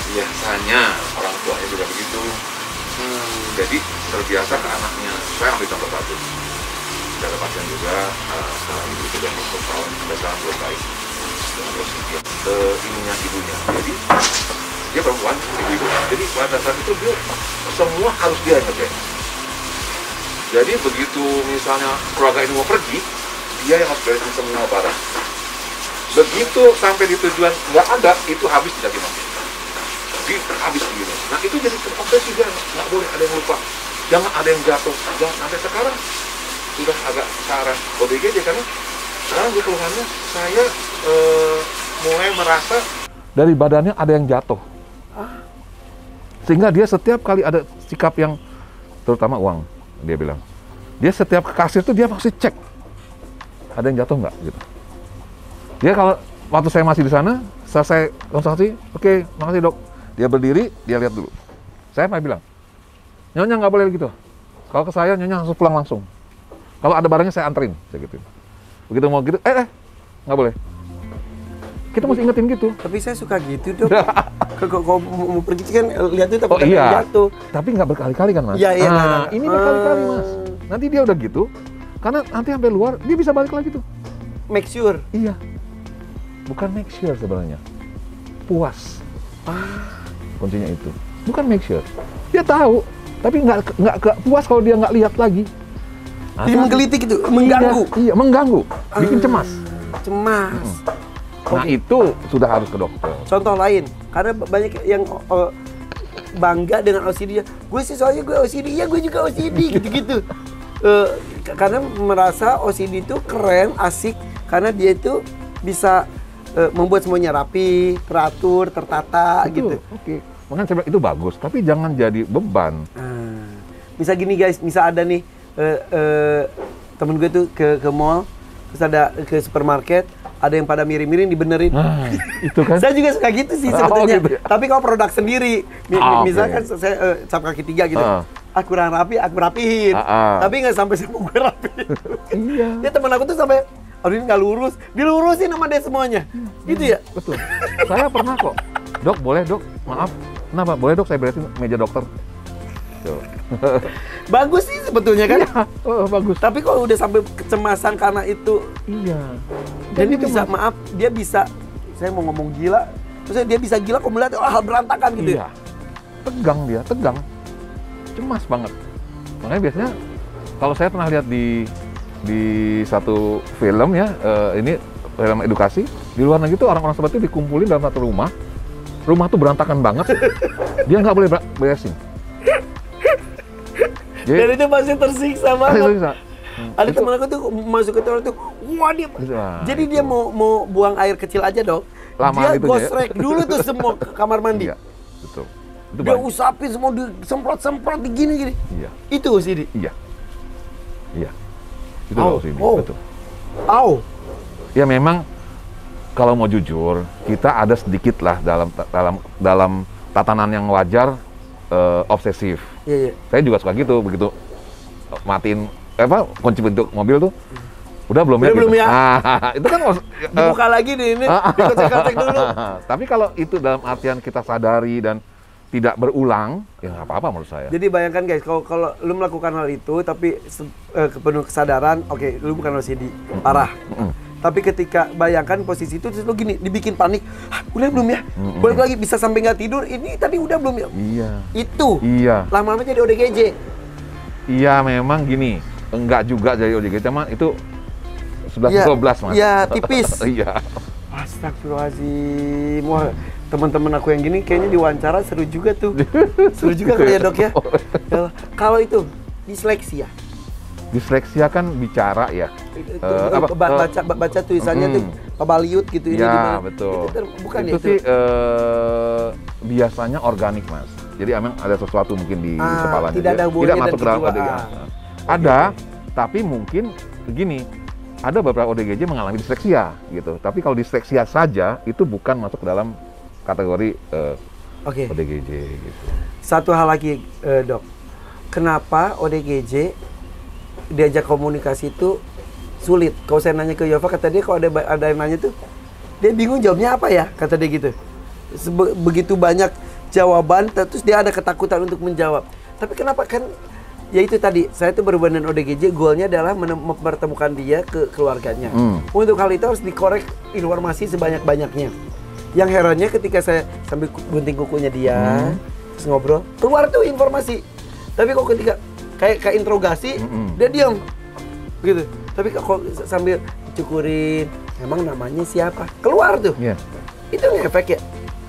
biasanya orang tuanya juga begitu. Jadi terbiasa ke anaknya. Saya ambil contoh satu. Ada pasien juga, ibu itu sudah 40 tahun, sampai sekarang belum baik. Dengan OCD. Ibunya. Jadi dia perempuan, ibu. Jadi pada saat itu dia semua harus dia ngerjain. Jadi begitu misalnya keluarga ini mau pergi, dia yang harus beresin semua barang. Begitu sampai di tujuan nggak ada, itu habis tidak dimasukin. Habis begini. Nah itu jadi terobsesi dia, nggak boleh ada yang lupa, jangan ada yang jatuh. Dan sampai sekarang sudah agak ke arah ODGJ karena sekarang di keluhannya saya mulai merasa dari badannya ada yang jatuh, sehingga dia setiap kali ada sikap yang terutama uang, dia bilang dia setiap ke kasir tuh dia pasti cek ada yang jatuh nggak gitu. Dia kalau waktu saya masih di sana selesai konsultasi, oke, makasih dok. Dia berdiri, dia lihat dulu. Saya pernah bilang, Nyonya nggak boleh gitu. Kalau ke saya, Nyonya harus pulang langsung. Kalau ada barangnya saya anterin, saya gitu. Begitu mau gitu, nggak boleh. Kita mesti ingetin gitu. Tapi saya suka gitu dok. Kalau mau pergi kan lihat itu tapi jatuh. Tapi nggak berkali-kali kan Mas? Iya. Ini berkali-kali Mas. Nanti dia udah gitu, karena nanti sampai luar dia bisa balik lagi tuh. Make sure. Iya. Bukan make sure sebenarnya. Puas. Kuncinya itu. Bukan make sure. Dia tahu, tapi nggak puas kalau dia nggak lihat lagi. Jadi menggelitik itu, mengganggu. Iya, mengganggu. Bikin cemas. Nah itu sudah harus ke dokter. Contoh lain, karena banyak yang bangga dengan OCD-nya. Gue sih soalnya gue OCD, ya gue juga OCD, gitu-gitu. Karena merasa OCD itu keren, asik, karena dia itu bisa membuat semuanya rapi, teratur, tertata. Betul, gitu. Oke. Makanya saya bilang itu bagus, tapi jangan jadi beban. Misal gini guys, misal ada nih temen gue tuh ke mall, terus ada ke supermarket, ada yang pada miring-miring dibenerin. Itu kan? Saya juga suka gitu sih sebetulnya. Gitu ya? Tapi kalau produk sendiri, misalkan saya cap kaki 3 gitu, kurang rapi, aku rapihin. Tapi nggak sampai saya mau gue rapihin. Iya. Ya temen aku tuh sampai, aduh ini nggak lurus, dilurusin sama dia semuanya. Gitu ya? Betul. Saya pernah kok. Dok, boleh dok? Maaf. Kenapa? Boleh dok saya beresin meja dokter. Bagus sih sebetulnya kan? Iya, bagus. Tapi kalau udah sampai kecemasan karena itu, iya. Jadi bisa, maaf, dia bisa, saya mau ngomong gila, terus dia bisa gila kalau melihat hal berantakan gitu. Iya. Tegang dia, tegang. Cemas banget. Makanya biasanya kalau saya pernah lihat di satu film ya, ini film edukasi, di luar negeri tuh orang-orang seperti itu dikumpulin dalam satu rumah. Rumah tuh berantakan banget. Dia nggak boleh beresin. Dan itu pasti tersiksa banget. Tersiksa. Ada teman aku tuh masuk ke toilet tuh, wah dia. Jadi dia mau buang air kecil aja dok. Lama dia gitu gosrek dulu tuh semua ke kamar mandi. Iya, betul. Itu dia usapin semua, disemprot-semprot gini. Iya. Itu OCD. Iya. Itu OCD, betul. Ya memang kalau mau jujur, kita ada sedikit lah dalam tatanan yang wajar obsesif. Iya. Saya juga suka gitu, begitu matiin kunci pintu mobil tuh udah belum ya? Udah belum gitu. ya? Nah, itu kan Dibuka lagi nih ini, dikocek-kocek dulu. Tapi kalau itu dalam artian kita sadari dan tidak berulang, ya nggak apa-apa menurut saya. Jadi bayangkan guys, kalau lu melakukan hal itu tapi penuh kesadaran, oke, lu bukan OCD, parah. Tapi ketika bayangkan posisi itu terus lu gini, dibikin panik, udah belum ya? Balik lagi bisa sampai nggak tidur, ini tadi udah belum ya? Iya. Itu. Iya. Lama-lama jadi ODGJ. Iya, memang gini. Enggak juga jadi ODGJ, teman itu 11-12 Mas. Iya, tipis. Iya. Astagfirullahaladzim. Wah, teman-teman aku yang gini kayaknya diwawancara seru juga tuh. Seru juga kali ya, Dok ya. Kalau itu disleksia. Disleksia kan bicara ya. Baca tulisannya tuh pabaliut gitu ini ya, gimana? Betul. Bukan itu sih biasanya organik, Mas. Jadi emang ada sesuatu mungkin di kepalanya. Tidak masuk ke dalam ODGJ. Ada, tapi mungkin begini. Ada beberapa ODGJ mengalami disleksia gitu. Tapi kalau disleksia saja itu bukan masuk ke dalam kategori ODGJ gitu. Satu hal lagi, Dok. Kenapa ODGJ diajak komunikasi itu sulit? Kalau saya nanya ke Yova, kata dia kalau ada yang nanya tuh, dia bingung jawabnya apa ya, kata dia gitu. Begitu banyak jawaban, terus dia ada ketakutan untuk menjawab. Tapi kenapa kan? Ya itu tadi, saya tuh berhubungan dengan ODGJ, goalnya adalah mempertemukan dia ke keluarganya. Untuk hal itu harus dikorek informasi sebanyak-banyaknya. Yang herannya ketika saya sambil gunting kukunya dia, terus ngobrol, keluar tuh informasi. Tapi kok ketika kayak interogasi, dia diam. Gitu. Tapi kok sambil dicukurin, emang namanya siapa? Keluar tuh. Yeah. Itu ngefek ya?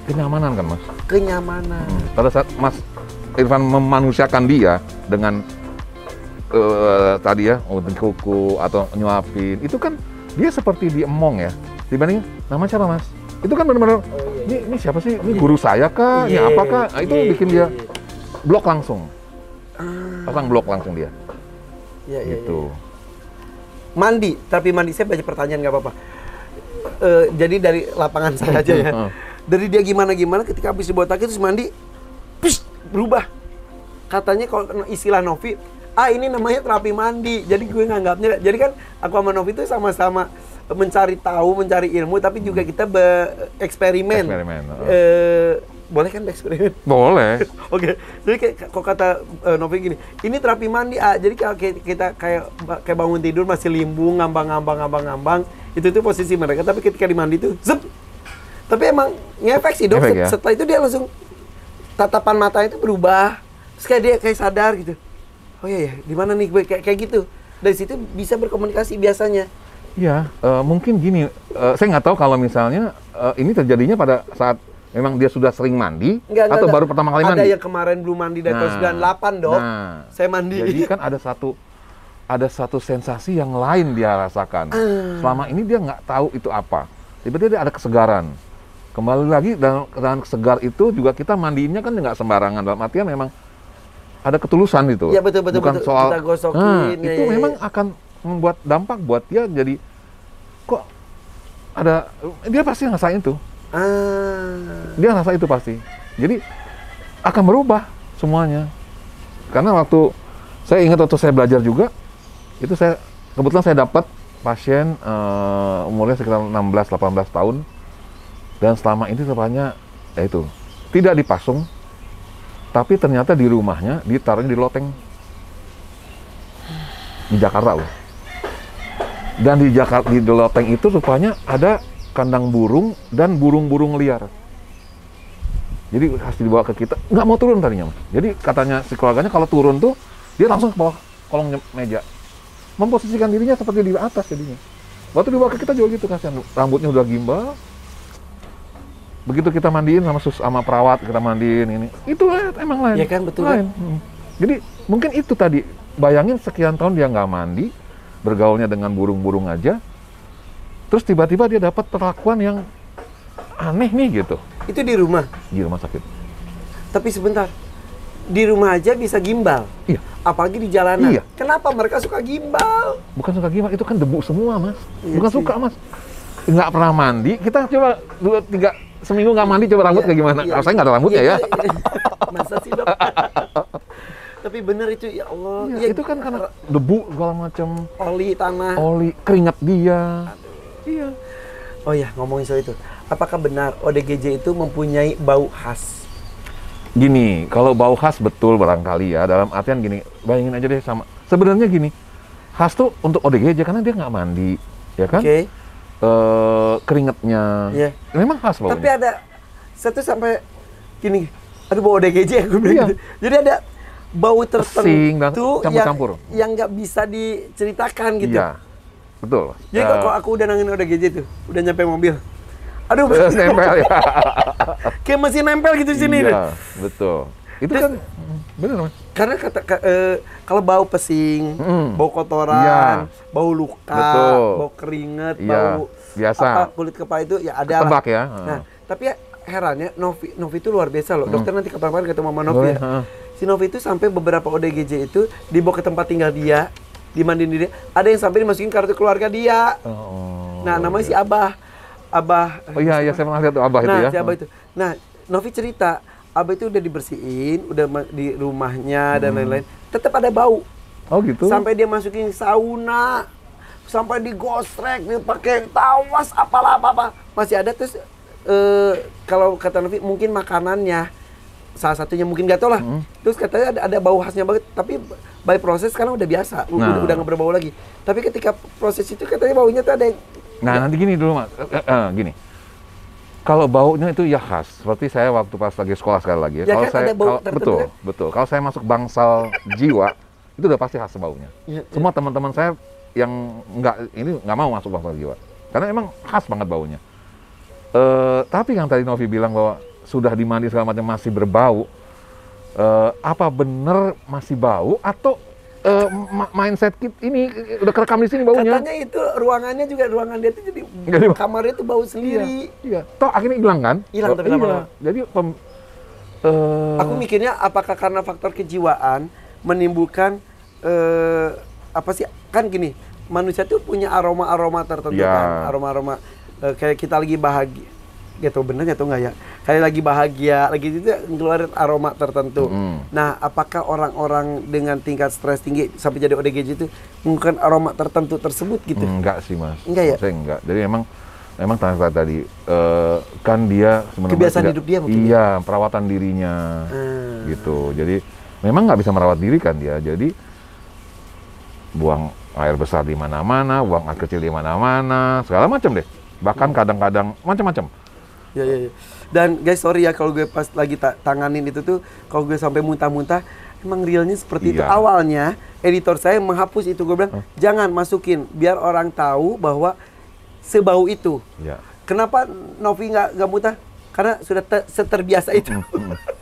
Kenyamanan kan, Mas? Kenyamanan. Pada saat Mas Irfan memanusiakan dia dengan tadi ya, gunting kuku atau nyuapin, itu kan dia seperti diemong ya. Dibanding nama siapa, Mas? Itu kan benar-benar ini siapa sih? Ini guru saya kah? Ini apakah? Nah, itu bikin dia blok langsung. Pasang blok langsung dia. Gitu. Mandi, tapi mandi saya baca pertanyaan nggak apa-apa. Jadi dari lapangan saya aja ya. Dari dia gimana-gimana ketika habis dibawa taki terus mandi, berubah. Katanya kalau istilah Novi, ini namanya terapi mandi. Jadi gue nganggapnya, jadi kan aku sama Novi itu sama-sama mencari tahu, mencari ilmu, tapi juga kita bereksperimen. Boleh kan bereksperimen? Boleh. Oke. Jadi kok kata Novi gini, ini terapi mandi. Jadi kalau kita kayak bangun tidur masih limbung, ngambang, itu tuh posisi mereka. Tapi ketika di mandi tuh, zep. Tapi emang ngefek sih, Dok. Ya? Setelah itu dia langsung tatapan matanya itu berubah. Terus kayak dia kayak sadar gitu. Oh iya ya, di mana nih gue kayak gitu. Dari situ bisa berkomunikasi biasanya. Iya, mungkin gini, saya nggak tahu kalau misalnya ini terjadinya pada saat memang dia sudah sering mandi atau baru pertama kali mandi. Ada yang kemarin belum mandi dari tahun 98, Dok. Saya mandi. Jadi kan ada satu sensasi yang lain dia rasakan. Selama ini dia nggak tahu itu apa. Tiba-tiba dia ada kesegaran. Kembali lagi dengan segar itu juga kita mandiinnya kan nggak sembarangan, dalam artian memang ada ketulusan itu. Iya betul. Bukan soal kita gosokin. itu memang akan membuat dampak buat dia, jadi kok ada, dia pasti ngerasain itu. Dia ngerasa itu pasti. Jadi akan berubah semuanya. Karena waktu saya ingat waktu saya belajar juga, itu saya kebetulan saya dapat pasien umurnya sekitar 16-18 tahun. Dan selama ini rupanya, ya itu, tidak dipasung, tapi ternyata di rumahnya ditaruhnya di loteng. Di Jakarta loh. Dan di loteng itu rupanya ada kandang burung dan burung-burung liar. Jadi harus dibawa ke kita, nggak mau turun tadinya. Jadi katanya si keluarganya kalau turun tuh, dia langsung ke bawah kolong meja. Memposisikan dirinya seperti di atas jadinya. Waktu dibawa ke kita juga gitu, kasihan. Rambutnya udah gimbal. Begitu kita mandiin sama perawat, kita mandiin ini, itu emang lain. Iya kan, betul lain. Kan? Jadi mungkin itu tadi, bayangin sekian tahun dia nggak mandi, bergaulnya dengan burung-burung aja, terus tiba-tiba dia dapat perlakuan yang aneh nih gitu. Itu di rumah? Di rumah sakit. Tapi sebentar, di rumah aja bisa gimbal? Iya. Apalagi di jalanan? Iya. Kenapa mereka suka gimbal? Bukan suka gimbal, itu kan debu semua, Mas. Iya Bukan sih. suka, Mas. Nggak pernah mandi, kita coba 2-3 seminggu nggak mandi, coba rambut kayak gimana? Saya nggak ada rambutnya ya. Masa sih, Dok? Tapi bener itu, ya Allah. Iya, Iya, itu kan karena debu segala macam, oli tanah. oli, keringat dia. Iya. Oh ya, ngomongin soal itu. Apakah benar ODGJ itu mempunyai bau khas? Gini, kalau bau khas betul barangkali ya, dalam artian gini, bayangin aja deh sama. Sebenarnya gini, khas tuh untuk ODGJ karena dia nggak mandi, ya kan? Oke. Keringetnya, Iya. memang khas baunya. Tapi ada satu sampai gini, aduh bau ODGJ aku bilang Iya. gitu. Jadi ada bau Pesing dan tertentu campur-campur. yang nggak bisa diceritakan gitu. Iya, betul. Jadi kalau aku udah nangin ODGJ tuh, udah nyampe mobil, aduh nempel ya. kayak masih nempel gitu di sini. Iya, betul. Itu Terus- kan bener Mas. Karena kalau bau pesing, bau kotoran, Iya. bau luka, Betul. bau keringet, Iya, bau biasa. kulit kepala itu ya ada lah. Ketebak ya. Nah, tapi ya herannya Novi itu luar biasa loh. Dokter nanti kapan-kapan ketemu Mama Novi Boleh, ya. heeh. Si Novi itu sampai beberapa ODGJ itu dibawa ke tempat tinggal dia, dimandiin dia. Ada yang sampai dimasukin kartu keluarga dia. Oh, Nah, namanya si Abah. Abah. Oh iya, iya saya pernah lihat tuh Abah itu Nah, ya. si Abah itu. Nah, Novi cerita, Abah itu udah dibersihin, udah di rumahnya dan lain-lain. Tetap ada bau. Oh gitu. Sampai dia masukin sauna, sampai digosrek, dia pakai tawas, apalah apa-apa. Masih ada. Terus kalau kata Novi mungkin makanannya salah satunya mungkin gak tau lah. Terus katanya ada bau khasnya banget, tapi by proses sekarang udah biasa, udah nggak berbau lagi. Tapi ketika proses itu katanya baunya tuh ada yang Nah, nanti gini dulu Mas. Gini. Kalau baunya itu ya khas. Seperti saya waktu pas lagi sekolah sekali lagi ya. Ya Kalau kan, saya ada bau tertentu betul, kan? betul. Kalau saya masuk bangsal jiwa, itu udah pasti khas baunya. Ya, Semua teman-teman saya yang nggak mau masuk bangsal jiwa. Karena emang khas banget baunya. Tapi yang tadi Novi bilang bahwa sudah dimandi segala macam masih berbau, apa bener masih bau atau mindset kit ini udah kerekam di sini baunya? katanya itu ruangannya juga ruangan dia tuh jadi Jadi, kamarnya tuh bau sendiri. Iya. Toh akhirnya hilang kan? Hilang tapi iya. lama-lama. Jadi Aku mikirnya apakah karena faktor kejiwaan menimbulkan apa sih, kan gini, manusia tuh punya aroma-aroma tertentu Ya. kan, aroma-aroma kayak kita lagi bahagia, gitu bener atau enggak ya? Kayak lagi bahagia, lagi itu ngeluarin aroma tertentu. Nah, apakah orang-orang dengan tingkat stres tinggi sampai jadi ODGJ itu menggunakan aroma tertentu tersebut gitu? enggak sih Mas. Enggak ya? Saya enggak. Jadi memang tadi kan dia sebenarnya Kebiasaan tidak- hidup dia mungkin Iya, perawatan dirinya gitu. Jadi memang nggak bisa merawat diri kan dia. Jadi buang air besar di mana-mana, buang air kecil di mana-mana, segala macam deh. Bahkan kadang-kadang macam-macam. Ya. Dan guys, sorry ya kalau gue pas lagi tanganin itu tuh, kalau gue sampai muntah-muntah, emang realnya seperti itu. Iya. Awalnya editor saya menghapus itu, gue bilang jangan masukin, biar orang tahu bahwa sebau itu. Iya. Kenapa Novi nggak muntah? Karena sudah seterbiasa itu.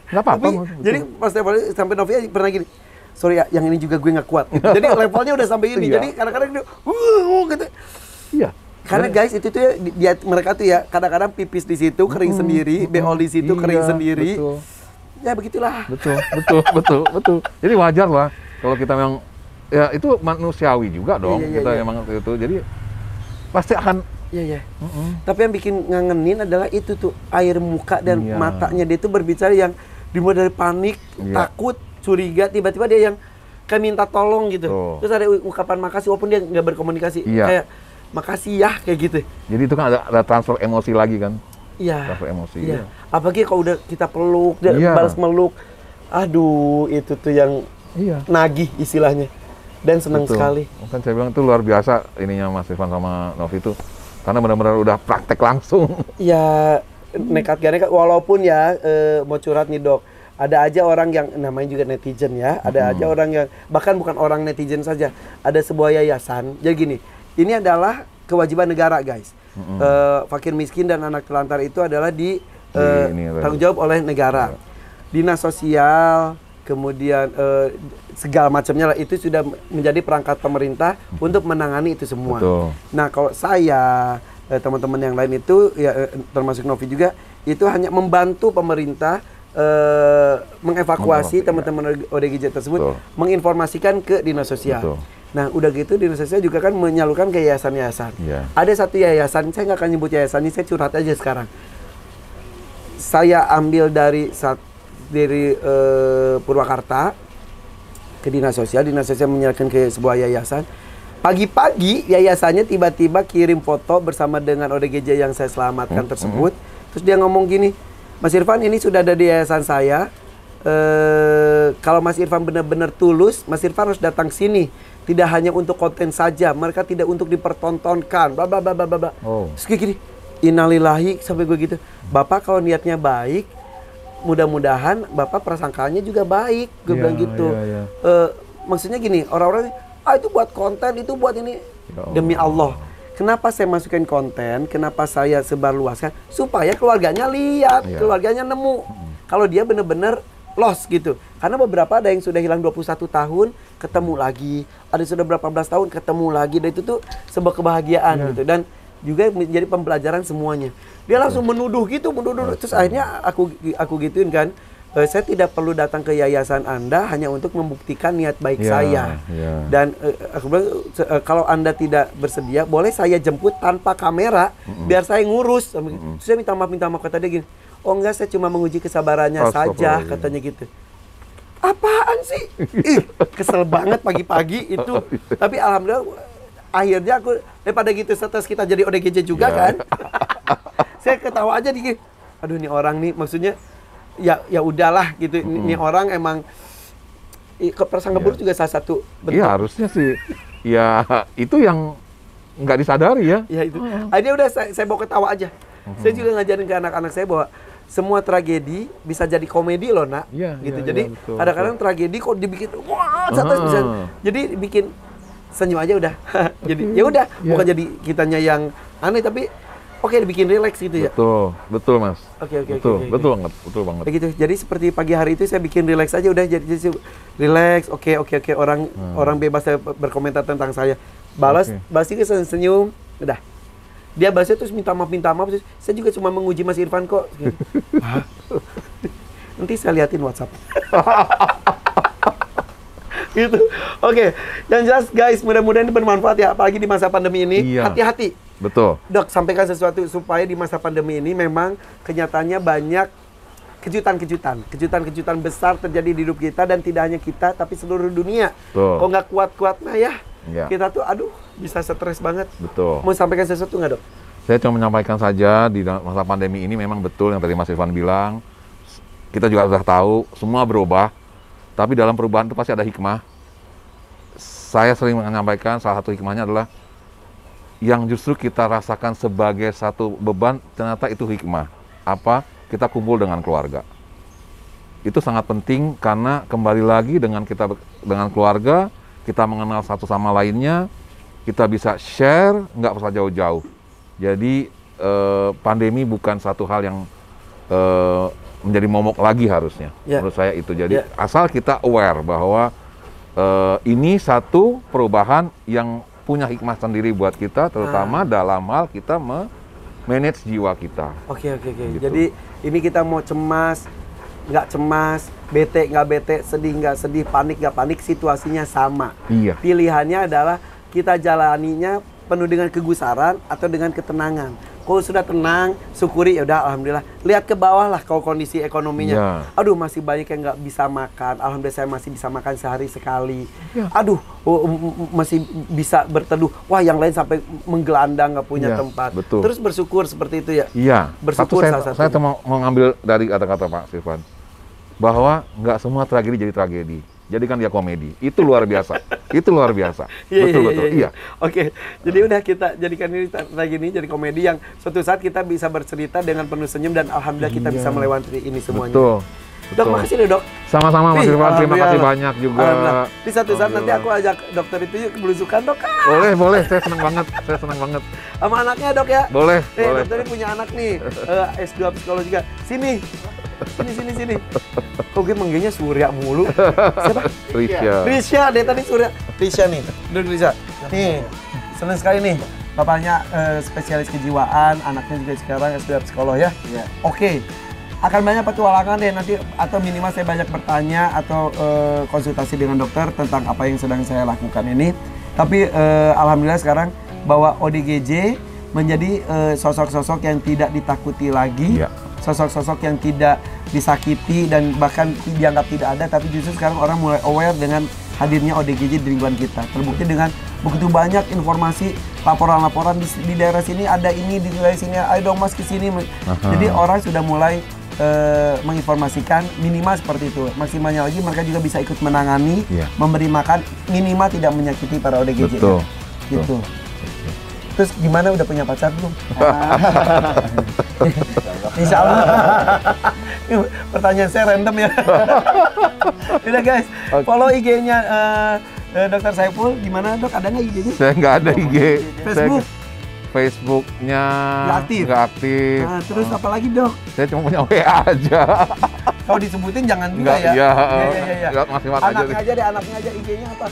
Nggak apa-apa. Tapi, Mas, betul. jadi pas sampai Novi pernah gini, sorry ya, yang ini juga gue nggak kuat. Jadi levelnya udah sampai ini. Iya. Jadi kadang-kadang dia, gitu. Iya. Karena guys itu tuh ya, mereka tuh ya kadang-kadang pipis di situ kering sendiri, beol di situ kering Iya, sendiri. Betul. Ya begitulah. Betul. Jadi wajar lah kalau kita memang ya itu manusiawi juga dong. Iya, Kita iya. memang itu. Jadi pasti akan Iya. Tapi yang bikin ngangenin adalah itu tuh air muka dan Iya. matanya dia tuh berbicara yang dimulai dari panik, Iya. takut, curiga, tiba-tiba dia yang kayak minta tolong gitu. Tuh. Terus ada ungkapan makasih walaupun dia nggak berkomunikasi. Iya. Kayak makasih ya kayak gitu. Jadi itu kan ada transfer emosi lagi kan? Iya. Transfer emosi. Iya. Apalagi kalau udah kita peluk, dia Iya. balas meluk. Aduh, itu tuh yang Iya. nagih istilahnya. Dan senang Betul. sekali. Kan saya bilang itu luar biasa ininya Mas Irfan sama Novi itu. Karena benar-benar udah praktek langsung. Ya nekat gak nekat, walaupun ya mau curhat nih dok, ada aja orang yang namanya juga netizen ya, ada aja orang yang bahkan bukan orang netizen saja, ada sebuah yayasan. Jadi gini, ini adalah kewajiban negara guys. Fakir miskin dan anak terlantar itu adalah tanggung jawab oleh negara. Dinas sosial, kemudian segala macamnya lah, itu sudah menjadi perangkat pemerintah untuk menangani itu semua. Betul. Nah kalau saya, teman-teman yang lain itu, ya termasuk Novi juga, itu hanya membantu pemerintah mengevakuasi teman-teman ODGJ tersebut, Betul. menginformasikan ke dinas sosial. Betul. Nah udah gitu dinas sosial juga kan menyalurkan ke yayasan-yayasan. Iya. Ada satu yayasan, saya nggak akan nyebut yayasan ini, saya curhat aja sekarang. Saya ambil dari Purwakarta, ke dinas sosial menyerahkan ke sebuah yayasan. Pagi-pagi yayasannya tiba-tiba kirim foto bersama dengan ODGJ yang saya selamatkan tersebut. Terus dia ngomong gini, Mas Irfan ini sudah ada di yayasan saya. Kalau Mas Irfan benar-benar tulus, Mas Irfan harus datang sini. Tidak hanya untuk konten saja, mereka tidak untuk dipertontonkan, bla bla bla bla bla. Terus kayak gini, innalillahi sampai gue gitu. Bapak kalau niatnya baik, mudah-mudahan Bapak prasangkanya juga baik. Gue bilang gitu. Maksudnya gini, orang-orang itu buat konten, itu buat ini. Demi Allah, kenapa saya masukin konten? Kenapa saya sebarluaskan? Supaya keluarganya lihat, keluarganya nemu. Kalau dia benar-benar lost gitu. Karena beberapa ada yang sudah hilang 21 tahun, ketemu lagi. Ada yang sudah berapa belas tahun, ketemu lagi. Dan itu tuh sebuah kebahagiaan gitu. Dan juga menjadi pembelajaran semuanya. Dia langsung menuduh gitu, menuduh. Terus akhirnya aku gituin kan. Saya tidak perlu datang ke yayasan Anda hanya untuk membuktikan niat baik saya. Dan aku bilang, kalau Anda tidak bersedia, boleh saya jemput tanpa kamera, biar saya ngurus. Terus saya minta maaf kata dia gini, oh enggak, saya cuma menguji kesabarannya saja, katanya gitu. Apaan sih? Kesel banget pagi-pagi itu. Tapi alhamdulillah akhirnya aku, daripada gitu setelah kita jadi ODGJ juga kan. Saya ketawa aja dikit. Aduh, nih orang nih maksudnya ya udahlah gitu. Ini orang emang prasangka buruk juga salah satu bentuk. Iya, harusnya sih. Ya itu yang nggak disadari ya. Ya itu. Akhirnya udah saya bawa ketawa aja. Saya juga ngajarin ke anak-anak saya bahwa semua tragedi bisa jadi komedi loh, Nak. Gitu. Jadi kadang-kadang tragedi kok dibikin wah, bisa. Jadi bikin senyum aja udah. Jadi ya udah, bukan jadi kitanya yang aneh tapi oke, dibikin relax gitu ya. Betul Mas. Oke. Betul banget. Begitu. Jadi seperti pagi hari itu saya bikin relax aja udah, jadi relax. Oke. Orang bebas berkomentar tentang saya. Balas juga senyum, udah. Dia balasnya terus minta maaf. Terus saya juga cuma menguji Mas Irfan kok. Hah? Nanti saya liatin WhatsApp. Gitu. Oke. Yang jelas guys, mudah-mudahan ini bermanfaat ya, apalagi di masa pandemi ini. Hati-hati. Betul. Dok, sampaikan sesuatu supaya di masa pandemi ini memang kenyataannya banyak kejutan besar terjadi di hidup kita, dan tidak hanya kita tapi seluruh dunia. Kok nggak kuat-kuat kita tuh aduh bisa stres banget. Betul. Mau sampaikan sesuatu nggak, Dok? Saya cuma menyampaikan saja di masa pandemi ini memang betul yang tadi Mas Irfan bilang. Kita juga sudah tahu semua berubah, tapi dalam perubahan itu pasti ada hikmah. Saya sering menyampaikan salah satu hikmahnya adalah yang justru kita rasakan sebagai satu beban, ternyata itu hikmah. Apa? Kita kumpul dengan keluarga. Itu sangat penting karena kembali lagi dengan keluarga, kita mengenal satu sama lainnya, kita bisa share, nggak usah jauh-jauh. Jadi pandemi bukan satu hal yang menjadi momok lagi harusnya. Menurut saya itu. Jadi asal kita aware bahwa ini satu perubahan yang punya hikmah sendiri buat kita, terutama dalam hal kita manage jiwa kita. Oke. Gitu. Jadi ini kita mau cemas, nggak cemas, bete nggak bete, sedih nggak sedih, panik nggak panik, situasinya sama. Pilihannya adalah kita jalaninya penuh dengan kegusaran atau dengan ketenangan. Kalau sudah tenang, syukuri, ya udah alhamdulillah. Lihat ke bawah lah kalau kondisi ekonominya. Aduh, masih banyak yang nggak bisa makan. Alhamdulillah saya masih bisa makan sehari sekali. Aduh, masih bisa berteduh. Wah, yang lain sampai menggelandang nggak punya tempat. Betul. Terus bersyukur seperti itu ya. Bersyukur saya mau ngambil dari kata-kata Pak Irfan bahwa nggak semua tragedi jadi tragedi. Jadikan dia komedi. Itu luar biasa. Betul. Oke. Jadi udah kita jadikan ini lagi nih jadi komedi yang suatu saat kita bisa bercerita dengan penuh senyum, dan alhamdulillah kita bisa melewati ini semuanya. Betul. Dok, makasih deh, Dok. Sama-sama Mas Irfan, terima kasih banyak juga. Di satu saat nanti aku ajak dokter itu yuk belusukan, Dok. Boleh. Saya senang banget. Sama anaknya, Dok ya? Boleh. Dokter ini punya anak nih, S2 psikologi juga. Sini. Kok gue manggilnya Surya mulu? Siapa? Risha, dia tadi Surya. Risha nih, duduk Risha. Nih, senang sekali nih. Bapaknya spesialis kejiwaan, anaknya juga sekarang S2 psikolog ya? Oke. Akan banyak petualangan deh nanti, atau minimal saya banyak bertanya atau konsultasi dengan dokter tentang apa yang sedang saya lakukan ini. Tapi alhamdulillah sekarang bahwa ODGJ menjadi sosok-sosok yang tidak ditakuti lagi. Sosok-sosok yang tidak disakiti dan bahkan dianggap tidak ada, tapi justru sekarang orang mulai aware dengan hadirnya ODGJ di lingkungan kita. Terbukti dengan begitu banyak informasi, laporan-laporan di daerah sini ada ini, di daerah sini ayo dong mas ke sini. Jadi orang sudah mulai menginformasikan minimal seperti itu. Maksimalnya lagi mereka juga bisa ikut menangani, memberi makan, minimal tidak menyakiti para ODGJ. Betul. Gitu. Terus gimana, udah punya pacar belum? Insya Allah. Pertanyaan saya random ya. Udah guys, follow IG-nya Dr. Saiful. Gimana dok? Ada nggak IG-nya? Saya nggak ada IG. Facebook? Facebooknya nggak aktif. Nah, terus apa lagi dok? Saya cuma punya WA aja. Kalau disebutin jangan juga Nggak, ya. Iya. Iya. Masing-masing Anaknya aja deh, anaknya aja IG-nya apa?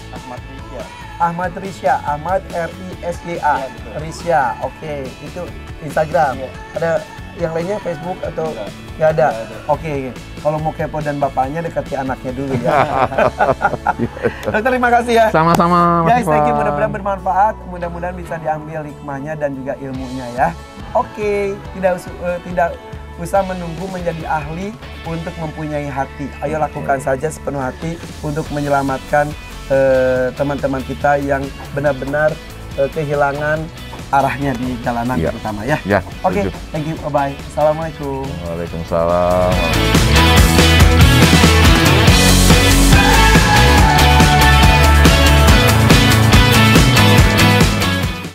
Ahmad Risya, Ahmad RISYA, Risya. Oke, itu Instagram. Ada yang lainnya, Facebook atau nggak ada? Oke, kalau mau kepo dan bapaknya dekati anaknya dulu ya. Dokter, terima kasih ya. Sama-sama. Guys, thank you, mudah-mudahan bermanfaat, mudah-mudahan bisa diambil hikmahnya dan juga ilmunya ya. Oke, tidak usah menunggu menjadi ahli untuk mempunyai hati. Ayo lakukan saja sepenuh hati untuk menyelamatkan teman-teman kita yang benar-benar kehilangan arahnya di jalanan terutama ya. Ya. Oke, thank you, bye-bye. Assalamualaikum. Waalaikumsalam.